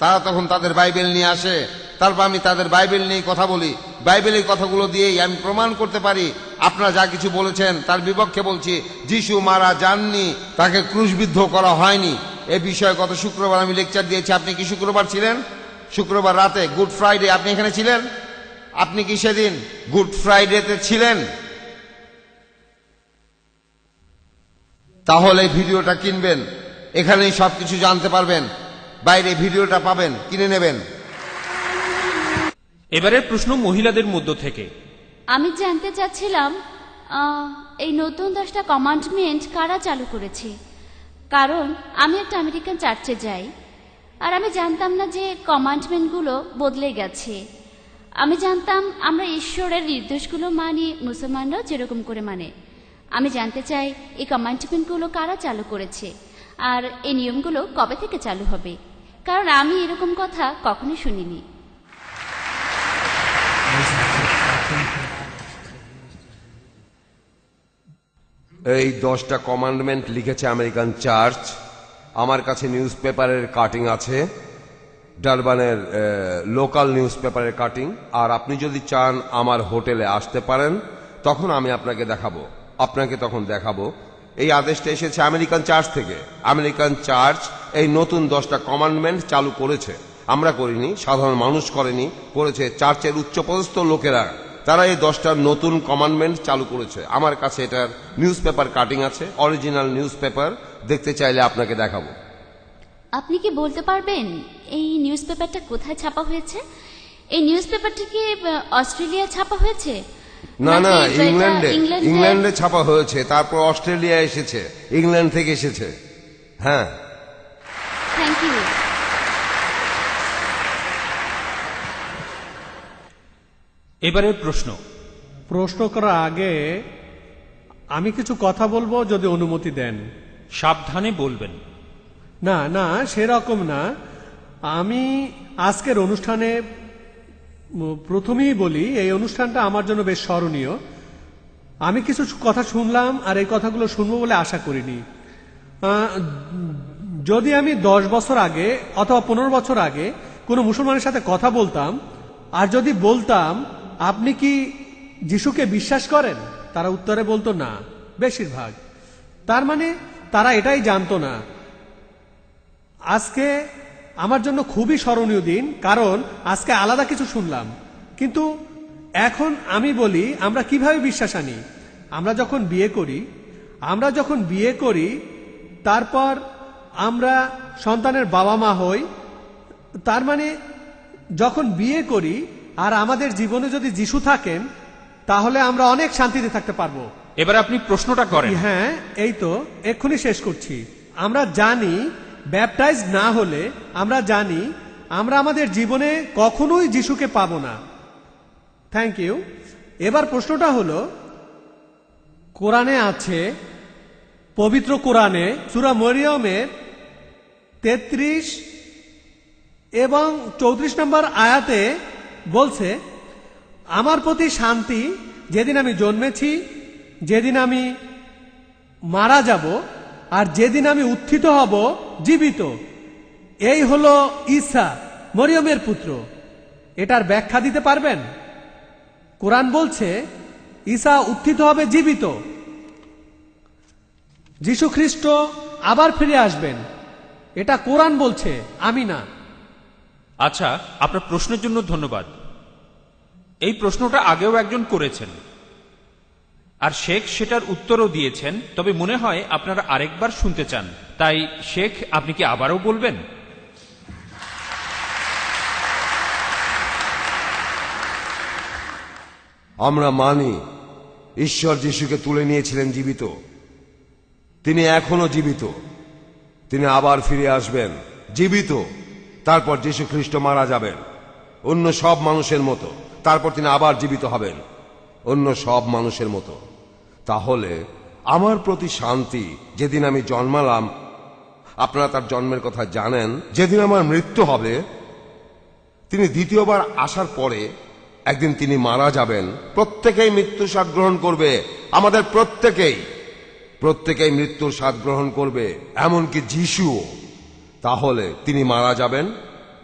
তারা তখন তাদের বাইবেল নিয়ে আসে, তারপর আমি তাদের বাইবেল নিয়ে কথা বলি। বাইবেলের কথাগুলো দিয়েই আমি প্রমাণ করতে পারি আপনারা যা কিছু বলেছেন তার বিপক্ষে বলছি। যিশু মারা যাননি, তাকে ক্রুশবিদ্ধ করা হয়নি। এ বিষয়ে গত শুক্রবার আমি লেকচার দিয়েছি। আপনি কি শুক্রবার ছিলেন? শুক্রবার রাতে, গুড ফ্রাইডে আপনি এখানে ছিলেন? আপনি কি সেদিন গুড ফ্রাইডেতে ছিলেন? তাহলে ভিডিওটা কিনবেন, এখানেই সবকিছু জানতে পারবেন। বাইরে ভিডিওটা পাবেন, কিনে নেবেন। এবারের প্রশ্ন মহিলাদের মধ্য থেকে। আমি জানতে চাচ্ছিলাম এই নতুন 10টা কমান্ডমেন্ট কারা চালু করেছে? কারণ আমি একটা আমেরিকান চার্চে যাই, আর আমি জানতাম না যে কমান্ডমেন্টগুলো বদলে গেছে। আমি জানতাম আমরা ঈশ্বরের নির্দেশগুলো মানি, মুসলমানরাও যেরকম করে মানে। আমি জানতে চাই এই কমান্ডমেন্টগুলো কারা চালু করেছে, আর এই নিয়মগুলো কবে থেকে চালু হবে? কারণ আমি এরকম কথা কখনোই শুনিনি। এই 10টা কমান্ডমেন্ট লিখেছে আমেরিকান চার্চ। আমার কাছে নিউজ পেপারের কাটিং আছে, ডারবানের লোকাল নিউজ পেপারের কাটিং। আর আপনি যদি চান আমার হোটেলে আসতে পারেন, তখন আমি আপনাকে তখন দেখাবো। এই আদেশটা এসেছে আমেরিকান চার্চ থেকে। আমেরিকান চার্চ এই নতুন 10টা কমান্ডমেন্ট চালু করেছে। আমরা করিনি, সাধারণ মানুষ করেছে চার্চের উচ্চপদস্থ লোকেরা। তারা এই 10টা নতুন কমান্ডমেন্ট চালু করেছে। আমার কাছে এটার নিউজ পেপার কাটিং আছে, অরিজিনাল নিউজ পেপার। দেখতে চাইলে আপনাকে দেখাবো। আপনি কি বলতে পারবেন এই নিউজ পেপারটা কোথায় ছাপা হয়েছে? এই নিউজ পেপারটি কি অস্ট্রেলিয়া ছাপা হয়েছে? না, ইংল্যান্ডে ছাপা হয়েছে, তারপর অস্ট্রেলিয়া এসেছে, ইংল্যান্ড থেকে এসেছে। হ্যাঁ, থ্যাংক ইউ। এবারের প্রশ্ন করার আগে আমি কিছু কথা বলবো, যদি অনুমতি দেন। সাবধানে বলবেন। না, সেরকম না। আমি আজকের অনুষ্ঠানে প্রথমেই বলি, এই অনুষ্ঠানটা আমার জন্য বেশ স্মরণীয়। আমি কিছু কথা শুনলাম, আর এই কথাগুলো শুনবো বলে আশা করিনি। যদি আমি 10 বছর আগে অথবা 15 বছর আগে কোনো মুসলমানের সাথে কথা বলতাম, আর যদি বলতাম আপনি কি যিশুকে বিশ্বাস করেন, তারা উত্তরে বলতো না, বেশিরভাগ। তার মানে তারা এটাই জানতো না। আজকে আমার জন্য খুবই স্মরণীয় দিন, কারণ আজকে আলাদা কিছু শুনলাম। কিন্তু এখন আমি বলি আমরা কিভাবে বিশ্বাস আনি। আমরা যখন বিয়ে করি তারপর আমরা সন্তানের বাবা মা হই, তার মানে যখন বিয়ে করি আর আমাদের জীবনে যদি যিশু থাকেন তাহলে আমরা অনেক শান্তিতে থাকতে পারবো। এবার আপনি প্রশ্নটা করেন। হ্যাঁ, এই তো এক্ষুনি শেষ করছি। আমরা জানি ব্যাপটাইজ না হলে আমরা জানি আমরা আমাদের জীবনে কখনোই যিশুকে পাবো না। Thank you. এবার প্রশ্নটা হলো, কোরআনে আছে, পবিত্র কোরআনে সূরা মরিয়মের 33 এবং 34 নম্বর আয়াতে বলছে, আমার প্রতি শান্তি যেদিন আমি জন্মেছি, যেদিন আমি মারা যাব, আর যেদিন আমি উত্থিত হব জীবিত। এই হলো ঈসা মরিয়মের পুত্র। এটার ব্যাখ্যা দিতে পারবেন? কোরআন বলছে ঈসা উত্থিত হবে জীবিত, যীশু খ্রিস্ট আবার ফিরে আসবেন। এটা কোরআন বলছে, আমি না। আচ্ছা, আপনার প্রশ্নের জন্য ধন্যবাদ। এই প্রশ্নটা আগেও একজন করেছেন আর শেখ সেটার উত্তরও দিয়েছেন, তবে মনে হয় আপনারা আরেকবার শুনতে চান। তাই শেখ, আপনি কি আবারও বলবেন? আমরা মানি ঈশ্বর যিশুকে তুলে নিয়েছিলেন জীবিত। তিনি এখনো জীবিত, তিনি আবার ফিরে আসবেন জীবিত। তারপর যীশু খ্রিস্ট মারা যাবেন অন্য সব মানুষের মতো, তারপর তিনি আবার জীবিত হবেন অন্য সব মানুষের মতো। তাহলে আমার প্রতি শান্তি যেদিন আমি জন্মালাম, আপনারা তার জন্মের কথা জানেন, যেদিন আমার মৃত্যু হবে, তিনি দ্বিতীয়বার আসার পরে একদিন তিনি মারা যাবেন। প্রত্যেকেই মৃত্যুর স্বাদ গ্রহণ করবে, আমাদের প্রত্যেকেই মৃত্যুর স্বাদ গ্রহণ করবে, এমনকি যিশুও। তাহলে তিনি মারা যাবেন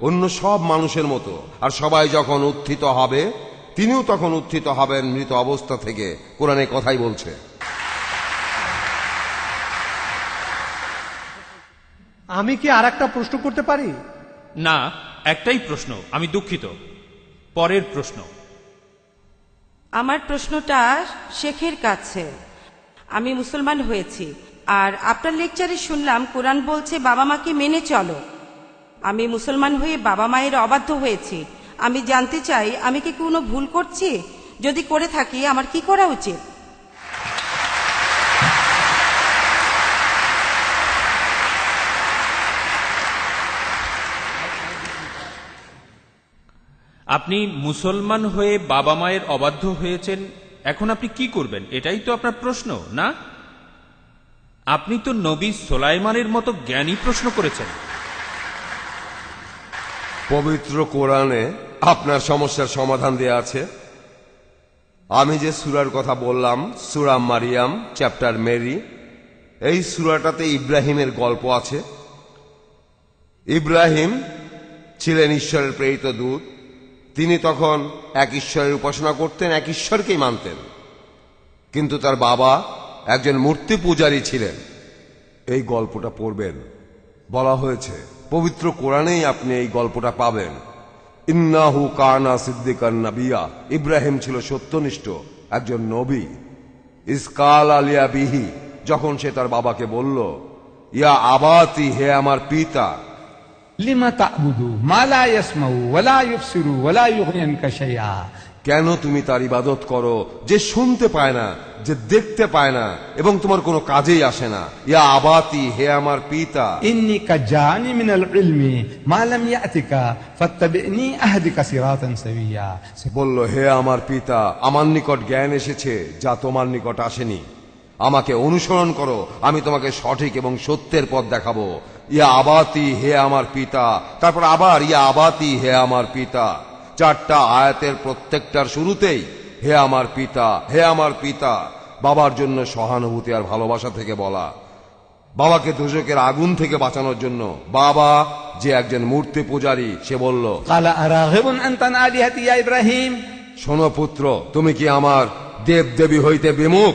অন্য সব মানুষের মতো, আর সবাই যখন উত্থিত হবে তিনিও তখন উত্থিত হবেন মৃত অবস্থা থেকে। কোরআনে কথাই বলছে। আমি কি আর একটা প্রশ্ন করতে পারি? না, একটাই প্রশ্ন। আমি দুঃখিত। পরের প্রশ্ন। আমার প্রশ্নটা শেখের কাছে। আমি মুসলমান হয়েছি, আর আপনার লেকচারে শুনলাম কোরআন বলছে বাবা মাকে মেনে চলো। আমি মুসলমান হয়ে বাবা মায়ের অবাধ্য হয়েছি। আমি জানতে চাই, আমি কি কোনো ভুল করছি? যদি করে থাকি, আমার কি করা উচিত? আপনি মুসলমান হয়ে বাবা মায়ের অবাধ্য হয়েছেন, এখন আপনি কি করবেন? এটাই তো আপনার প্রশ্ন, না? আপনি তো নবী সোলাইমানের মতো জ্ঞানী প্রশ্ন করেছেন। পবিত্র কোরআনে আপনার সমস্যার সমাধান দেয়া আছে। আমি যে সূরার কথা বললাম, সূরা মারিয়াম, চ্যাপ্টার মেরি, এই সূরাটাতে ইব্রাহিমের গল্প আছে। ইব্রাহিম ছিলেন ঈশ্বরের প্রেরিত দূত। তিনি তখন এক ঈশ্বরের উপাসনা করতেন, এক ঈশ্বরকেই মানতেন, কিন্তু তার বাবা একজন মূর্তি পূজারী ছিলেন। এই গল্পটা পড়বেন, বলা হয়েছে পবিত্র কোরআনেই আপনি এই গল্পটা পাবেন। ইন্নাহু কানা সিদ্দিকান নাবিয়া, ইব্রাহিম ছিল সত্যনিষ্ঠ একজন নবী। ইসকাল আলিয়া বিহি, যখন সে তার বাবাকে বলল, ইয়া আবাতি, হে আমার পিতা, লিমা তা'বুদু মা লা ইয়াসমাউ ওয়া লা ইউবসিরু ওয়া লা ইউগনি আনকা শাইআ, কেন তুমি তার ইবাদত করো যে শুনতে পায় না, যে দেখতে পায় না, এবং তোমার কোনো কাজেই আসে না। ইয়া আবাতি, হে আমার পিতা, ইন্নী কাজানি মিনাল ইলমি মা লাম ইয়াতিকা ফাত্তাবি'নি আহদিকা সিরাতান সাবিয়্যা। বলল, হে আমার পিতা, আমার নিকট জ্ঞান এসেছে যা তোমার নিকট আসেনি। আমাকে অনুসরণ করো, আমি তোমাকে সঠিক এবং সত্যের পথ দেখাবো। ইয়া আবাতি, হে আমার পিতা, তারপর আবার ইয়া আবাতি, হে আমার পিতা। চারটা আয়াতের প্রত্যেকটার শুরুতেই হে আমার পিতা, হে আমার পিতা। বাবার জন্য সহানুভূতি আর ভালোবাসা থেকে বলা, বাবাকে দোজখের আগুন থেকে বাঁচানোর জন্য। বাবা যে একজন মূর্তি পূজারী, সে বলল, ক্বালা আরাগিবুন আনতা আন আলিহাতি ইয়া ইব্রাহিম, শোনো পুত্র, তুমি কি আমার দেব দেবী হইতে বিমুখ?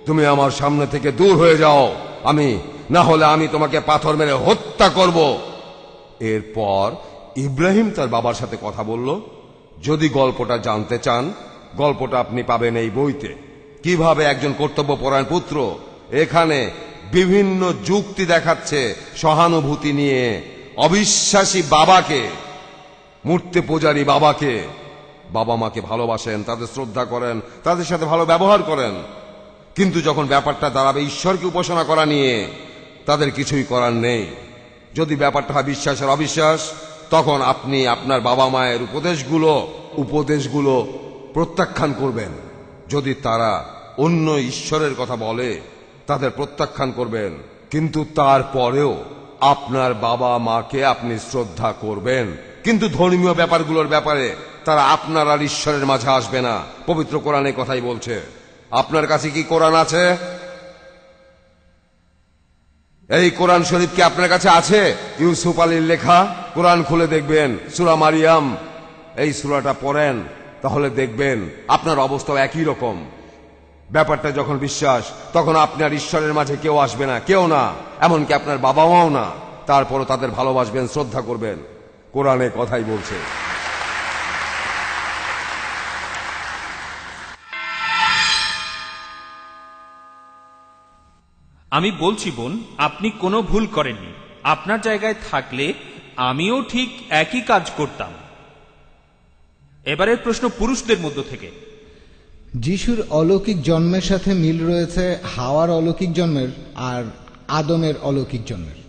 তুমি আমার সামনে থেকে দূর হয়ে যাও, না হলে আমি তোমাকে পাথর মেরে হত্যা করব। এরপর ইব্রাহিম তার বাবার সাথে কথা বলল। যদি গল্পটা জানতে চান গল্পটা আপনি পাবেন এই বইতে। কিভাবে একজন কর্তব্যপরায়ণ পুত্র এখানে বিভিন্ন যুক্তি দেখাচ্ছে সহানুভূতি নিয়ে অবিশ্বাসী বাবাকে, মূর্তি পূজারী বাবাকে। বাবা মাকে ভালোবাসেন, তাদের শ্রদ্ধা করেন, তাদের সাথে ভালো ব্যবহার করেন, কিন্তু যখন ব্যাপারটা দাঁড়াবে ঈশ্বরকে উপাসনা করা নিয়ে, তাদের কিছুই করার নেই। যদি ব্যাপারটা হয় বিশ্বাসের অবিশ্বাস, তখন আপনি আপনার বাবা মায়ের উপদেশগুলো প্রত্যাখ্যান করবেন। যদি তারা অন্য ঈশ্বরের কথা বলে, তাদের প্রত্যাখ্যান করবেন, কিন্তু তারপরেও আপনার বাবা মাকে আপনি শ্রদ্ধা করবেন। কিন্তু ধর্মীয় ব্যাপারগুলোর ব্যাপারে তারা আপনার আর ঈশ্বরের মাঝে আসবে না। পবিত্র কোরআনের কথাই বলছে। আপনার কাছে কি কোরআন আছে? এই কোরআন শরীফ কি আপনার কাছে আছে? ইউসুফ আলীর লেখা। কোরআন খুলে দেখবেন, সূরা মারিয়াম, এই সূরাটা পড়েন, তাহলে দেখবেন আপনার অবস্থা একই রকম। ব্যাপারটা যখন বিশ্বাস, তখন আপনার ঈশ্বরের মাঝে কেউ আসবে না, কেউ না, এমনকি আপনার বাবা মাও না। তারপরও তাদের ভালোবাসবেন, শ্রদ্ধা করবেন। কোরআনে কথাই বলছে। আমি বলছি বোন, আপনি কোনো ভুল করেননি। আপনার জায়গায় থাকলে আমিও ঠিক একই কাজ করতাম। এবারের প্রশ্ন পুরুষদের মধ্য থেকে। যিশুর অলৌকিক জন্মের সাথে মিল রয়েছে হাওয়ার অলৌকিক জন্মের আর আদমের অলৌকিক জন্মের।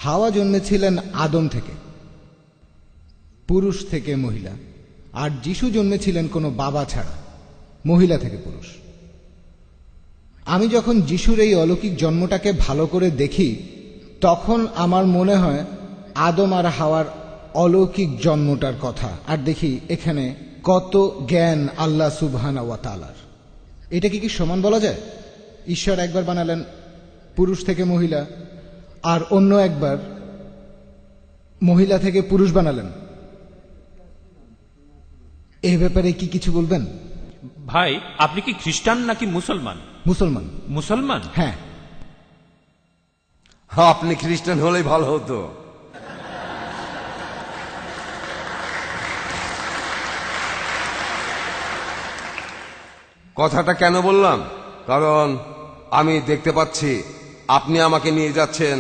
হাওয়া জন্মেছিলেন আদম থেকে, পুরুষ থেকে মহিলা, আর যিশু জন্মেছিলেন কোনো বাবা ছাড়া, মহিলা থেকে পুরুষ। আমি যখন যিশুর এই অলৌকিক জন্মটাকে ভালো করে দেখি, তখন আমার মনে হয় আদম আর হাওয়ার অলৌকিক জন্মটার কথা, আর দেখি এখানে কত জ্ঞান আল্লাহ সুবহানাহু ওয়া তাআলার। এটা কি সমান বলা যায়? ঈশ্বর একবার বানালেন পুরুষ থেকে মহিলা, আর অন্য একবার মহিলা থেকে পুরুষ বানালেন। এই ব্যাপারে কি কিছু বলবেন? ভাই, আপনি কি খ্রিস্টান নাকি মুসলমান? মুসলমান। মুসলমান? হ্যাঁ। আপনি খ্রিস্টান হলেই ভালো হতো। কথাটা কেন বললাম? কারণ আমি দেখতে পাচ্ছি আপনি আমাকে নিয়ে যাচ্ছেন,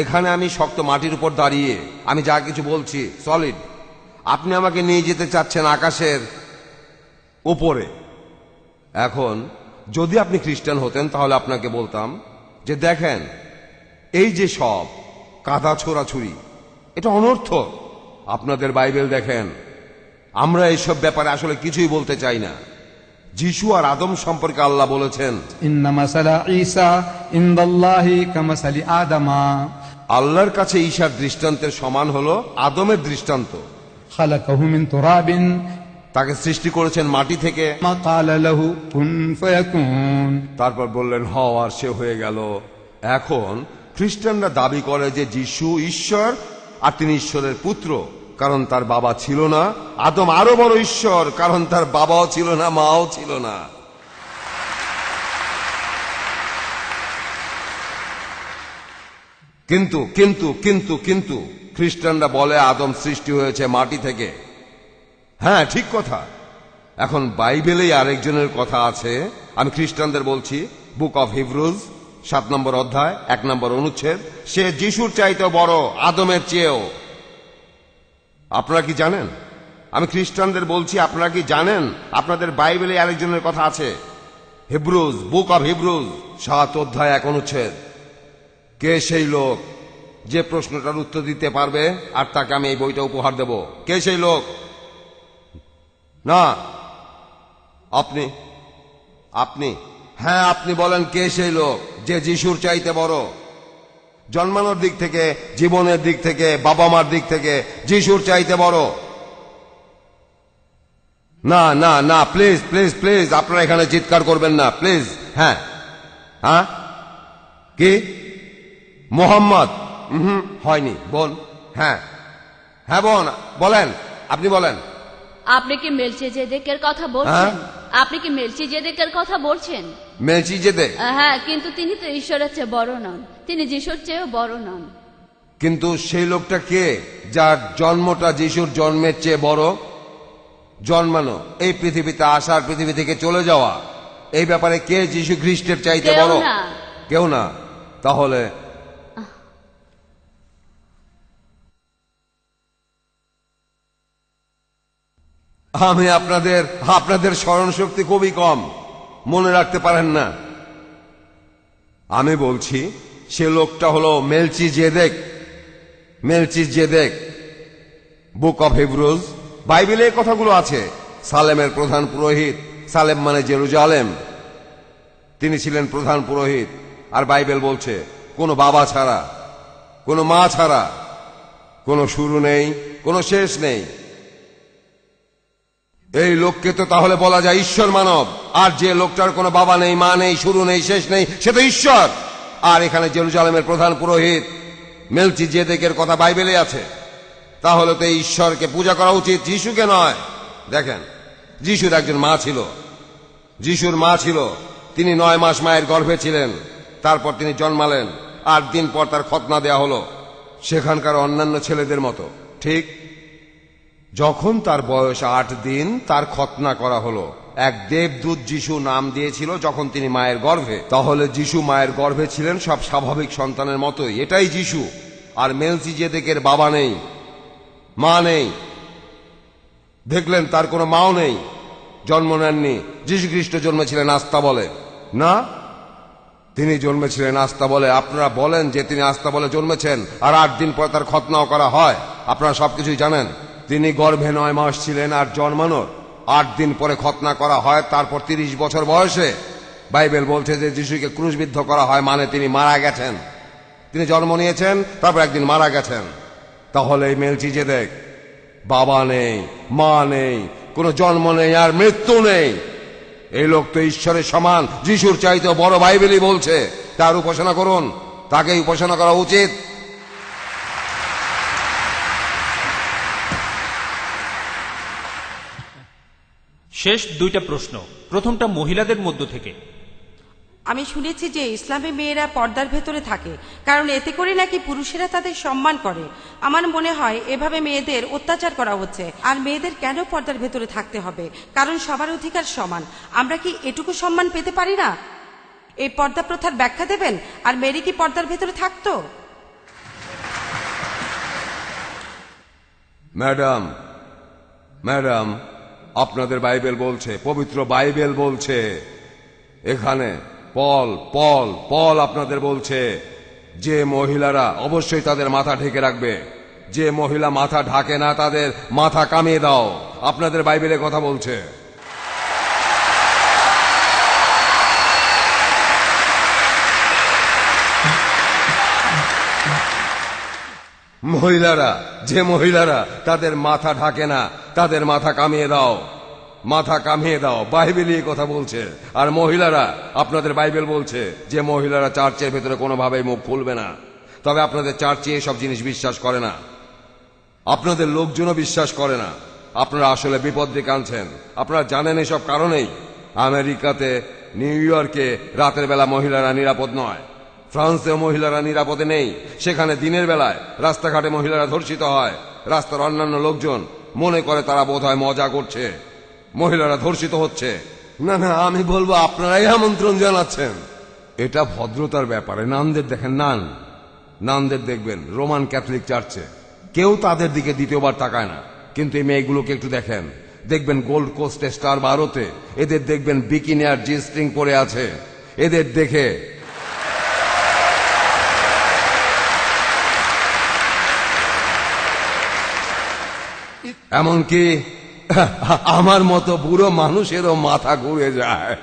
এখানে আমি শক্ত মাটির উপর দাঁড়িয়ে আমি যা কিছু বলছি সলিড, আপনি আমাকে নিয়ে যেতে চাচ্ছেন আকাশের উপরে। এখন যদি আপনি খ্রিস্টান হতেন, তাহলে আপনাকে বলতাম যে দেখেন, এই যে সব কাদা ছোড়াছুরি, এটা অনর্থক। আপনাদের বাইবেল দেখেন, আমরা এইসব ব্যাপারে আসলে কিছুই বলতে চাই না। যিশু আর আদম সম্পর্কে আল্লাহ বলেছেন, ইন্না মাসালা ঈসা ইনদাল্লাহি কামাসালি আদামা। আল্লাহর কাছে ঈসার দৃষ্টান্তের সমান হলো আদমের দৃষ্টান্ত। খালাকাহু মিন তুরাবিন, তাকে সৃষ্টি করেছেন মাটি থেকে। মা ক্বালা লাহু কুন ফায়াকুন, তারপর বললেন হও, আর সে হয়ে গেল। এখন খ্রিস্টানরা দাবি করে যে যিশু ঈশ্বর, আর তিনি ঈশ্বরের পুত্র, কারণ তার বাবা ছিল না। আদম আরো বড় ঈশ্বর, কারণ তার বাবাও ছিল না, মাও ছিল না। কিন্তু কিন্তু কিন্তু কিন্তু খ্রিস্টানরা বলে আদম সৃষ্টি হয়েছে মাটি থেকে। হ্যাঁ, ঠিক কথা। এখন বাইবেলেই আরেকজনের কথা আছে। আমি খ্রিস্টানদের বলছি, বুক অফ হিব্রুজ 7 নম্বর অধ্যায় 1 নম্বর অনুচ্ছেদ, সে যিশুর চাইতেও বড়, আদমের চেয়েও। আপনারা কি জানেন? আমি খ্রিস্টানদের বলছি, আপনারা কি জানেন আপনাদের বাইবেলে আরেকজনের কথা আছে? হিব্রুজ, বুক অফ হিব্রুজ 7 অধ্যায় 1 অনুচ্ছেদ। কে সেই লোক যে প্রশ্নটার উত্তর দিতে পারবে, আর তাকে আমি এই বইটা উপহার দেব? কে সেই লোক? না, আপনি আপনি হ্যাঁ, আপনি বলেন, কে সেই লোক যে যিশুর চাইতে বড়? জন্মানোর দিক থেকে, জীবনের দিক থেকে, বাবা মার দিক থেকে যিশুর চাইতে বড়? না না না, প্লিজ প্লিজ প্লিজ, আপনারা এখানে চিৎকার করবেন না, প্লিজ। হ্যাঁ হ্যাঁ, কি মোহাম্মদ? হয়নি বোন। হ্যাঁ হ্যাঁ বোন, বলেন, আপনি বলেন। আপনি কি মেলকিজেদেকের কথা বলছেন? আপনি কি মেলকিজেদেকের কথা বলছেন? মেলকিজেদেক? হ্যাঁ, কিন্তু তিনি তো ঈশ্বরের চেয়ে বড় নন, তিনি যিশুর চেয়েও বড় নন। কিন্তু সেই লোকটা কে যার জন্মটা যিশুর জন্মের চেয়ে বড়? জন্মানো, এই পৃথিবীতে আসার, পৃথিবী থেকে চলে যাওয়া, এই ব্যাপারে কে যীশু খ্রিস্টের চাইতে কেউ বড়? না। কেউ না। তাহলে আমি আপনাদের স্মরণ শক্তি খুবই কম, মনে রাখতে পারেন না। আমি বলছি সে লোকটা হলো মেলচিজেদেক। বুক অফ হিব্রুজ, বাইবেলে এই কথাগুলো আছে। সালেমের প্রধান পুরোহিত, সালেম মানে জেরুজালেম, তিনি ছিলেন প্রধান পুরোহিত। আর বাইবেল বলছে কোনো বাবা ছাড়া, কোনো মা ছাড়া, কোনো শুরু নেই, কোনো শেষ নেই। এই লোককে তো তাহলে বলা যায় ঈশ্বর মানব। আর যে লোকটার কোনো বাবা নেই, মা নেই, শুরু নেই, শেষ নেই, সে তো ঈশ্বর। আর এখানে জেরুজালেমের প্রধান পুরোহিত মেলচিজেদেকের কথা বাইবেলে আছে। তাহলে তো এই ঈশ্বরকে পূজা করা উচিত, যিশুকে নয়। দেখেন, যিশুর একজন মা ছিল, যিশুর মা ছিল, তিনি 9 মাস মায়ের গর্ভে ছিলেন। তারপর তিনি জন্মালেন, 8 দিন পর তার খতনা দেয়া হলো, সেখানকার অন্যান্য ছেলেদের মতো। ঠিক যখন তার বয়স 8 দিন, তার খতনা করা হলো। এক দেবদূত যিশু নাম দিয়েছিল যখন তিনি মায়ের গর্ভে। তাহলে যিশু মায়ের গর্ভে ছিলেন সব স্বাভাবিক সন্তানের মতোই, এটাই যিশু। আর মেলচিজেদেকের বাবা নেই, মা নেই। দেখলেন, তার কোনো মাও নেই, জন্ম নেননি। যীশু খ্রিস্ট জন্মেছিলেন আস্থা বলে? না, তিনি জন্মেছিলেন আস্থা বলে। আপনারা বলেন যে তিনি আস্থা বলে জন্মেছেন, আর 8 দিন পর তার খতনাও করা হয়। আপনারা সবকিছুই জানেন। তিনি গর্ভে 9 মাস ছিলেন, আর জন্মানোর 8 দিন পরে খতনা করা হয়। তারপর 30 বছর বয়সে বাইবেল বলছে যে যিশুকে ক্রুশবিদ্ধ করা হয়, মানে তিনি মারা গেছেন। তিনি জন্ম নিয়েছেন, তারপর একদিন মারা গেছেন। তাহলে এই মেলচিজেদেক বাবা নেই, মা নেই, কোনো জন্ম নেই, আর মৃত্যু নেই। এই লোক তো ঈশ্বরের সমান, যিশুর চাইতে বড়, বাইবেলই বলছে। তার উপাসনা করুন, তাকেই উপাসনা করা উচিত। শেষ 2টা প্রশ্ন, প্রথমটা মহিলাদের মধ্য থেকে। আমি শুনেছি যে ইসলামে মেয়েরা পর্দার ভেতরে থাকে, কারণ এতে করে নাকি পুরুষেরা তাদের সম্মান করে। আমার মনে হয় এভাবে মেয়েদের অত্যাচার করা হচ্ছে। আর মেয়েদের কেন পর্দার ভেতরে থাকতে হবে? কারণ সবার অধিকার সমান। আমরা কি এটুকু সম্মান পেতে পারি না? এই পর্দা প্রথার ব্যাখ্যা দেবেন। আর মেরি কি পর্দার ভেতরে থাকতো? ম্যাডাম, আপনাদের বাইবেল বলছে, পবিত্র বাইবেল বলছে, এখানে পল আপনাদের বলছে যে মহিলারা অবশ্যই তাদের মাথা ঢেকে রাখবে। যে মহিলা মাথা ঢাকে না, তাদের মাথা কামিয়ে দাও। আপনাদের বাইবেলে কথা বলছে। যে মহিলারা তাদের মাথা ঢাকে না, তাদের মাথা কামিয়ে দাও, মাথা কামিয়ে দাও। বাইবেলই কথা বলছে। আর মহিলারা, আপনাদের বাইবেল বলছে যে মহিলারা চার্চের ভেতরে কোনোভাবেই মুখ খুলবে না। তবে আপনাদের চার্চে এসব জিনিস বিশ্বাস করে না, আপনাদের লোকজনও বিশ্বাস করে না। আপনারা আসলে বিপদ ডেকে আনছেন। আপনারা জানেন এসব কারণেই আমেরিকাতে, নিউ ইয়র্কে রাতের বেলা মহিলারা নিরাপদ নয়। ফ্রান্সেও মহিলারা নিরাপদে নেই। সেখানে দিনের বেলায় রাস্তাঘাটে মহিলারা ধর্ষিত হয়। রাস্তার অন্যান্য লোকজন মনে করে তারা বোধহয় মজা করছে, মহিলারা ধর্ষিত হচ্ছে। না, আমি বলবো আপনারাই আমন্ত্রণ জানাচ্ছেন। এটা ভদ্রতার ব্যাপারে। নানদের দেখেন, নানদের দেখবেন রোমান ক্যাথলিক চার্চে কেউ তাদের দিকে দ্বিতীয়বার তাকায় না। কিন্তু এই মেয়েগুলোকে একটু দেখবেন গোল্ড কোস্টে, স্টার বারোতে, এদের দেখবেন বিকিনি আর জি স্ট্রিং পরে আছে। এদের দেখে এমনকি আমার মতো বুড়ো মানুষেরও মাথা ঘুরে যায়।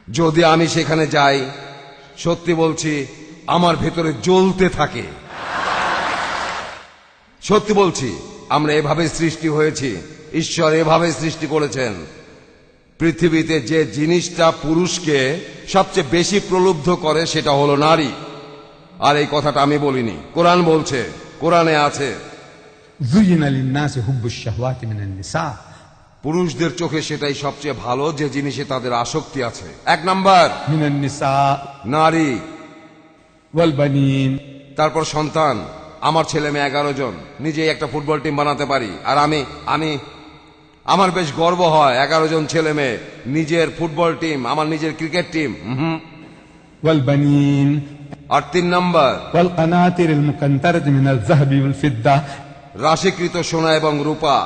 যদি আমি সেখানে যাই, সত্যি বলছি আমার ভেতরে জ্বলতে থাকে। সত্যি বলছি, আমরা এভাবে সৃষ্টি হয়েছি, ঈশ্বর এভাবে সৃষ্টি করেছেন। পৃথিবীতে যে জিনিসটা পুরুষকে সবচেয়ে বেশি প্রলুব্ধ করে সেটা হলো নারী। আর এই কথাটা আমি বলিনি, কোরআন বলছে, কোরআনে আছে, পুরুষদের চোখে সেটাই সবচেয়ে ভালো যে জিনিসে তাদের আসক্তি আছে। 1 নাম্বার নারী, তারপর সন্তান, আমার ছেলে মেয়ে 11 জন, নিজেই একটা ফুটবল টিম বানাতে পারি। আর আমার বেশ গর্ব হয় 11 জন ছেলে মেয়ে, নিজের ফুটবল টিম, আমার নিজের ক্রিকেট টিম। والبنين আর 3 নাম্বার, والقناطر المقنطرة من الذهب والفضة রাশিকৃত সোনা এবং রূপা,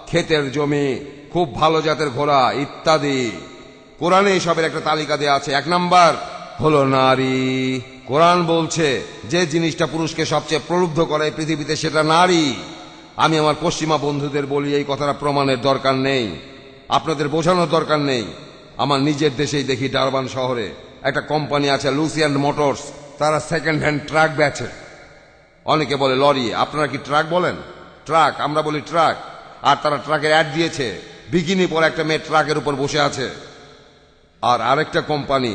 ক্ষেতের জমি, খুব ভালো জাতের ঘোড়া ইত্যাদি। কোরআনে এসবের একটা তালিকা দেওয়া আছে। 1 নাম্বার হলো নারী। কোরআন বলছে যে জিনিসটা পুরুষকে সবচেয়ে প্রলুব্ধ করে পৃথিবীতে সেটা নারী। আমি আমার পশ্চিমা বন্ধুদের বলি এই কথাটা প্রমাণের দরকার নেই, আপনাদের বোঝানোর দরকার নেই। আমার নিজের দেশেই দেখি ডারবান শহরে একটা কোম্পানি আছে লুসিয়ান মোটরস, তারা সেকেন্ড হ্যান্ড ট্রাক বেচে। অনেকে বলে লরি, আপনারা কি ট্রাক বলেন? ট্রাক, আমরা বলি ট্রাক। আর তারা ট্রাকের অ্যাড দিয়েছে, বিকিনি পরে একটা মেয়ে ট্রাকের উপর বসে আছে। আর আরেকটা কোম্পানি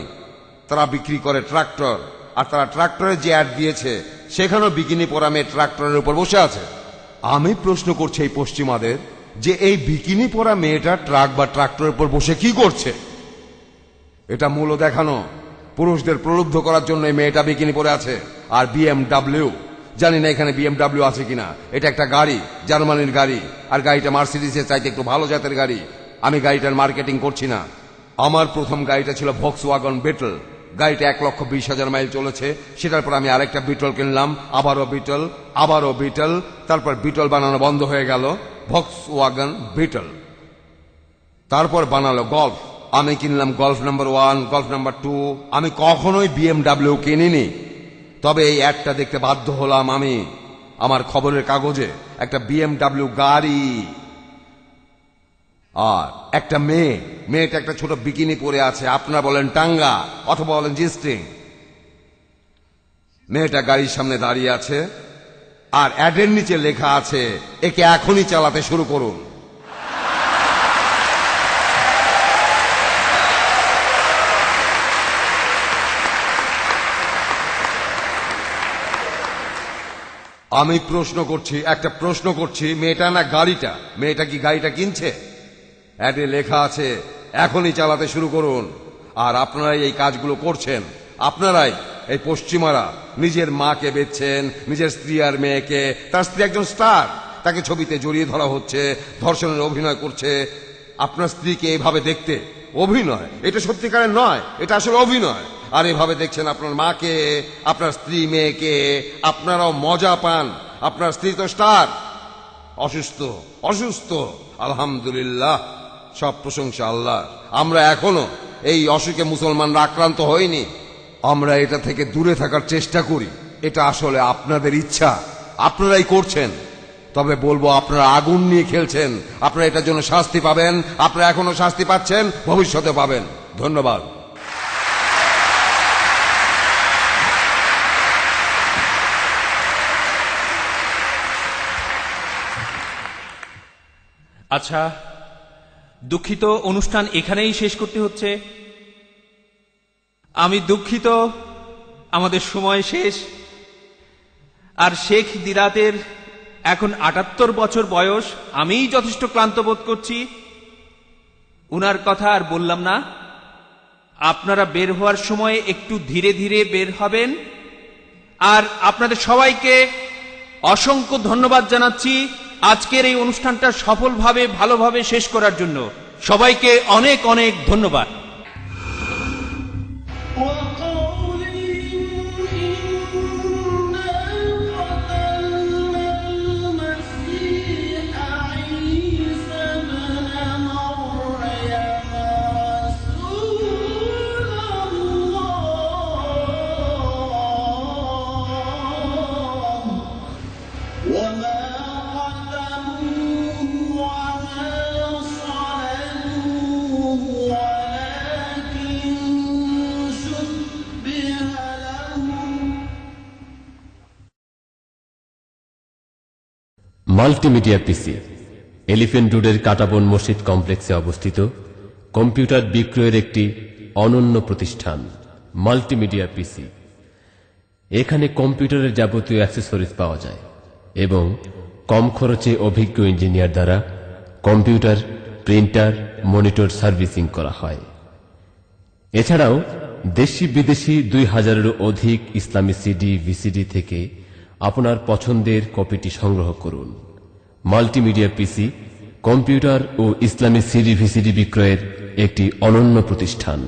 তারা বিক্রি করে ট্রাক্টর, আর তারা ট্রাক্টরের যে অ্যাড দিয়েছে সেখানেও বিকিনি পরা মেয়ে ট্রাক্টরের উপর বসে আছে। আমি প্রশ্ন করছি এই পশ্চিমাদের যে এই বিকিনি পরা মেয়েটা ট্রাক বা ট্রাক্টরের উপর বসে কি করছে? এটা মূল্য দেখানো, পুরুষদের প্রলুব্ধ করার জন্য এই মেয়েটা বিকিনি পরে আছে। আর BMW, জানি না এখানে BMW আছে কিনা, এটা একটা গাড়ি, জার্মানির গাড়ি। আর গাড়িটা মার্সিডিজের চাইতে একটু ভালো জাতের গাড়ি। আমি গাড়িটার মার্কেটিং করছি না। আমার প্রথম গাড়িটা ছিল ভক্সওয়াগন বিটল, গাড়িটা 1,20,000 মাইল চলেছে। সেটার পর আমি আরেকটা বিটল কিনলাম, আবারও বিটল, তারপর বিটল বানানো বন্ধ হয়ে গেল, ভক্সওয়াগন বিটল। তারপর বানালো গল্ফ, আমি কিনলাম গল্ফ নাম্বার 1, গল্ফ নাম্বার 2। আমি কখনোই BMW কিনিনি, তবে এই অ্যাডটা দেখতে বাধ্য হলাম আমি আমার খবরের কাগজে, একটা BMW গাড়ি। আর একটা মেয়েটা একটা ছোট বিকিনি পরে আছে, আপনারা বলেন টাঙ্গা অথবা বলেন জিস্ট্রিং। মেয়েটা গাড়ির সামনে দাঁড়িয়ে আছে, আর অ্যাডের নিচে লেখা আছে একে এখনই চালাতে শুরু করুন। আমি একটা প্রশ্ন করছি, মেয়েটা না গাড়িটা, মেয়েটা কি গাড়িটা কিনছে? অ্যাডে লেখা আছে এখনই চালাতে শুরু করুন। আর আপনারাই এই কাজগুলো করছেন, আপনারাই এই পশ্চিমারা নিজের মাকে বেচছেন, নিজের স্ত্রী আর মেয়েকে। তার স্ত্রী একজন স্টার, তাকে ছবিতে জড়িয়ে ধরা হচ্ছে, ধর্ষণের অভিনয় করছে। আপনার স্ত্রীকে এইভাবে দেখতে অভিনয়, এটা সত্যিকারের নয়, এটা আসলে অভিনয়। আর এভাবে দেখছেন আপনার মাকে, আপনার স্ত্রী মেয়েকে, আপনারাও মজা পান। আপনার স্ত্রী তো স্টার, অসুস্থ, আলহামদুলিল্লাহ, সব প্রশংসা আল্লাহ। আমরা এখনো এই অসুখে মুসলমানরা আক্রান্ত হইনি, আমরা এটা থেকে দূরে থাকার চেষ্টা করি। এটা আসলে আপনাদের ইচ্ছা, আপনারাই করছেন। তবে বলবো আপনারা আগুন নিয়ে খেলছেন, আপনারা এটার জন্য শাস্তি পাবেন। আপনারা এখনো শাস্তি পাচ্ছেন, ভবিষ্যতে পাবেন। ধন্যবাদ। আচ্ছা, দুঃখিত, অনুষ্ঠান এখানেই শেষ করতে হচ্ছে। আমি দুঃখিত, আমাদের সময় শেষ। আর শেখ দিরাতের এখন 78 বছর বয়স, আমিই যথেষ্ট ক্লান্ত বোধ করছি। উনার কথা আর বললাম না। আপনারা বের হওয়ার সময় একটু ধীরে ধীরে বের হবেন। আর আপনাদের সবাইকে অসংখ্য ধন্যবাদ জানাচ্ছি আজকের এই অনুষ্ঠানটা সফলভাবে ভালোভাবে শেষ করার জন্য। সবাইকে অনেক অনেক ধন্যবাদ। মাল্টিমিডিয়া পিসি এলিফ্যান্ট রোডের কাটাবন মসজিদ কমপ্লেক্সে অবস্থিত কম্পিউটার বিক্রয়ের একটি অনন্য প্রতিষ্ঠান মাল্টিমিডিয়া পিসি। এখানে কম্পিউটারের যাবতীয় অ্যাক্সেসরিজ পাওয়া যায় এবং কম খরচে অভিজ্ঞ ইঞ্জিনিয়ার দ্বারা কম্পিউটার, প্রিন্টার, মনিটর সার্ভিসিং করা হয়। এছাড়াও দেশি বিদেশি 2000-এরও অধিক ইসলামী সিডি, ভিসিডি থেকে আপনার পছন্দের কপিটি সংগ্রহ করুন। মাল্টিমিডিয়া পিসি কম্পিউটার ও ইসলামী সিডি ভিসিডি বিক্রয়ের একটি অনন্য প্রতিষ্ঠান।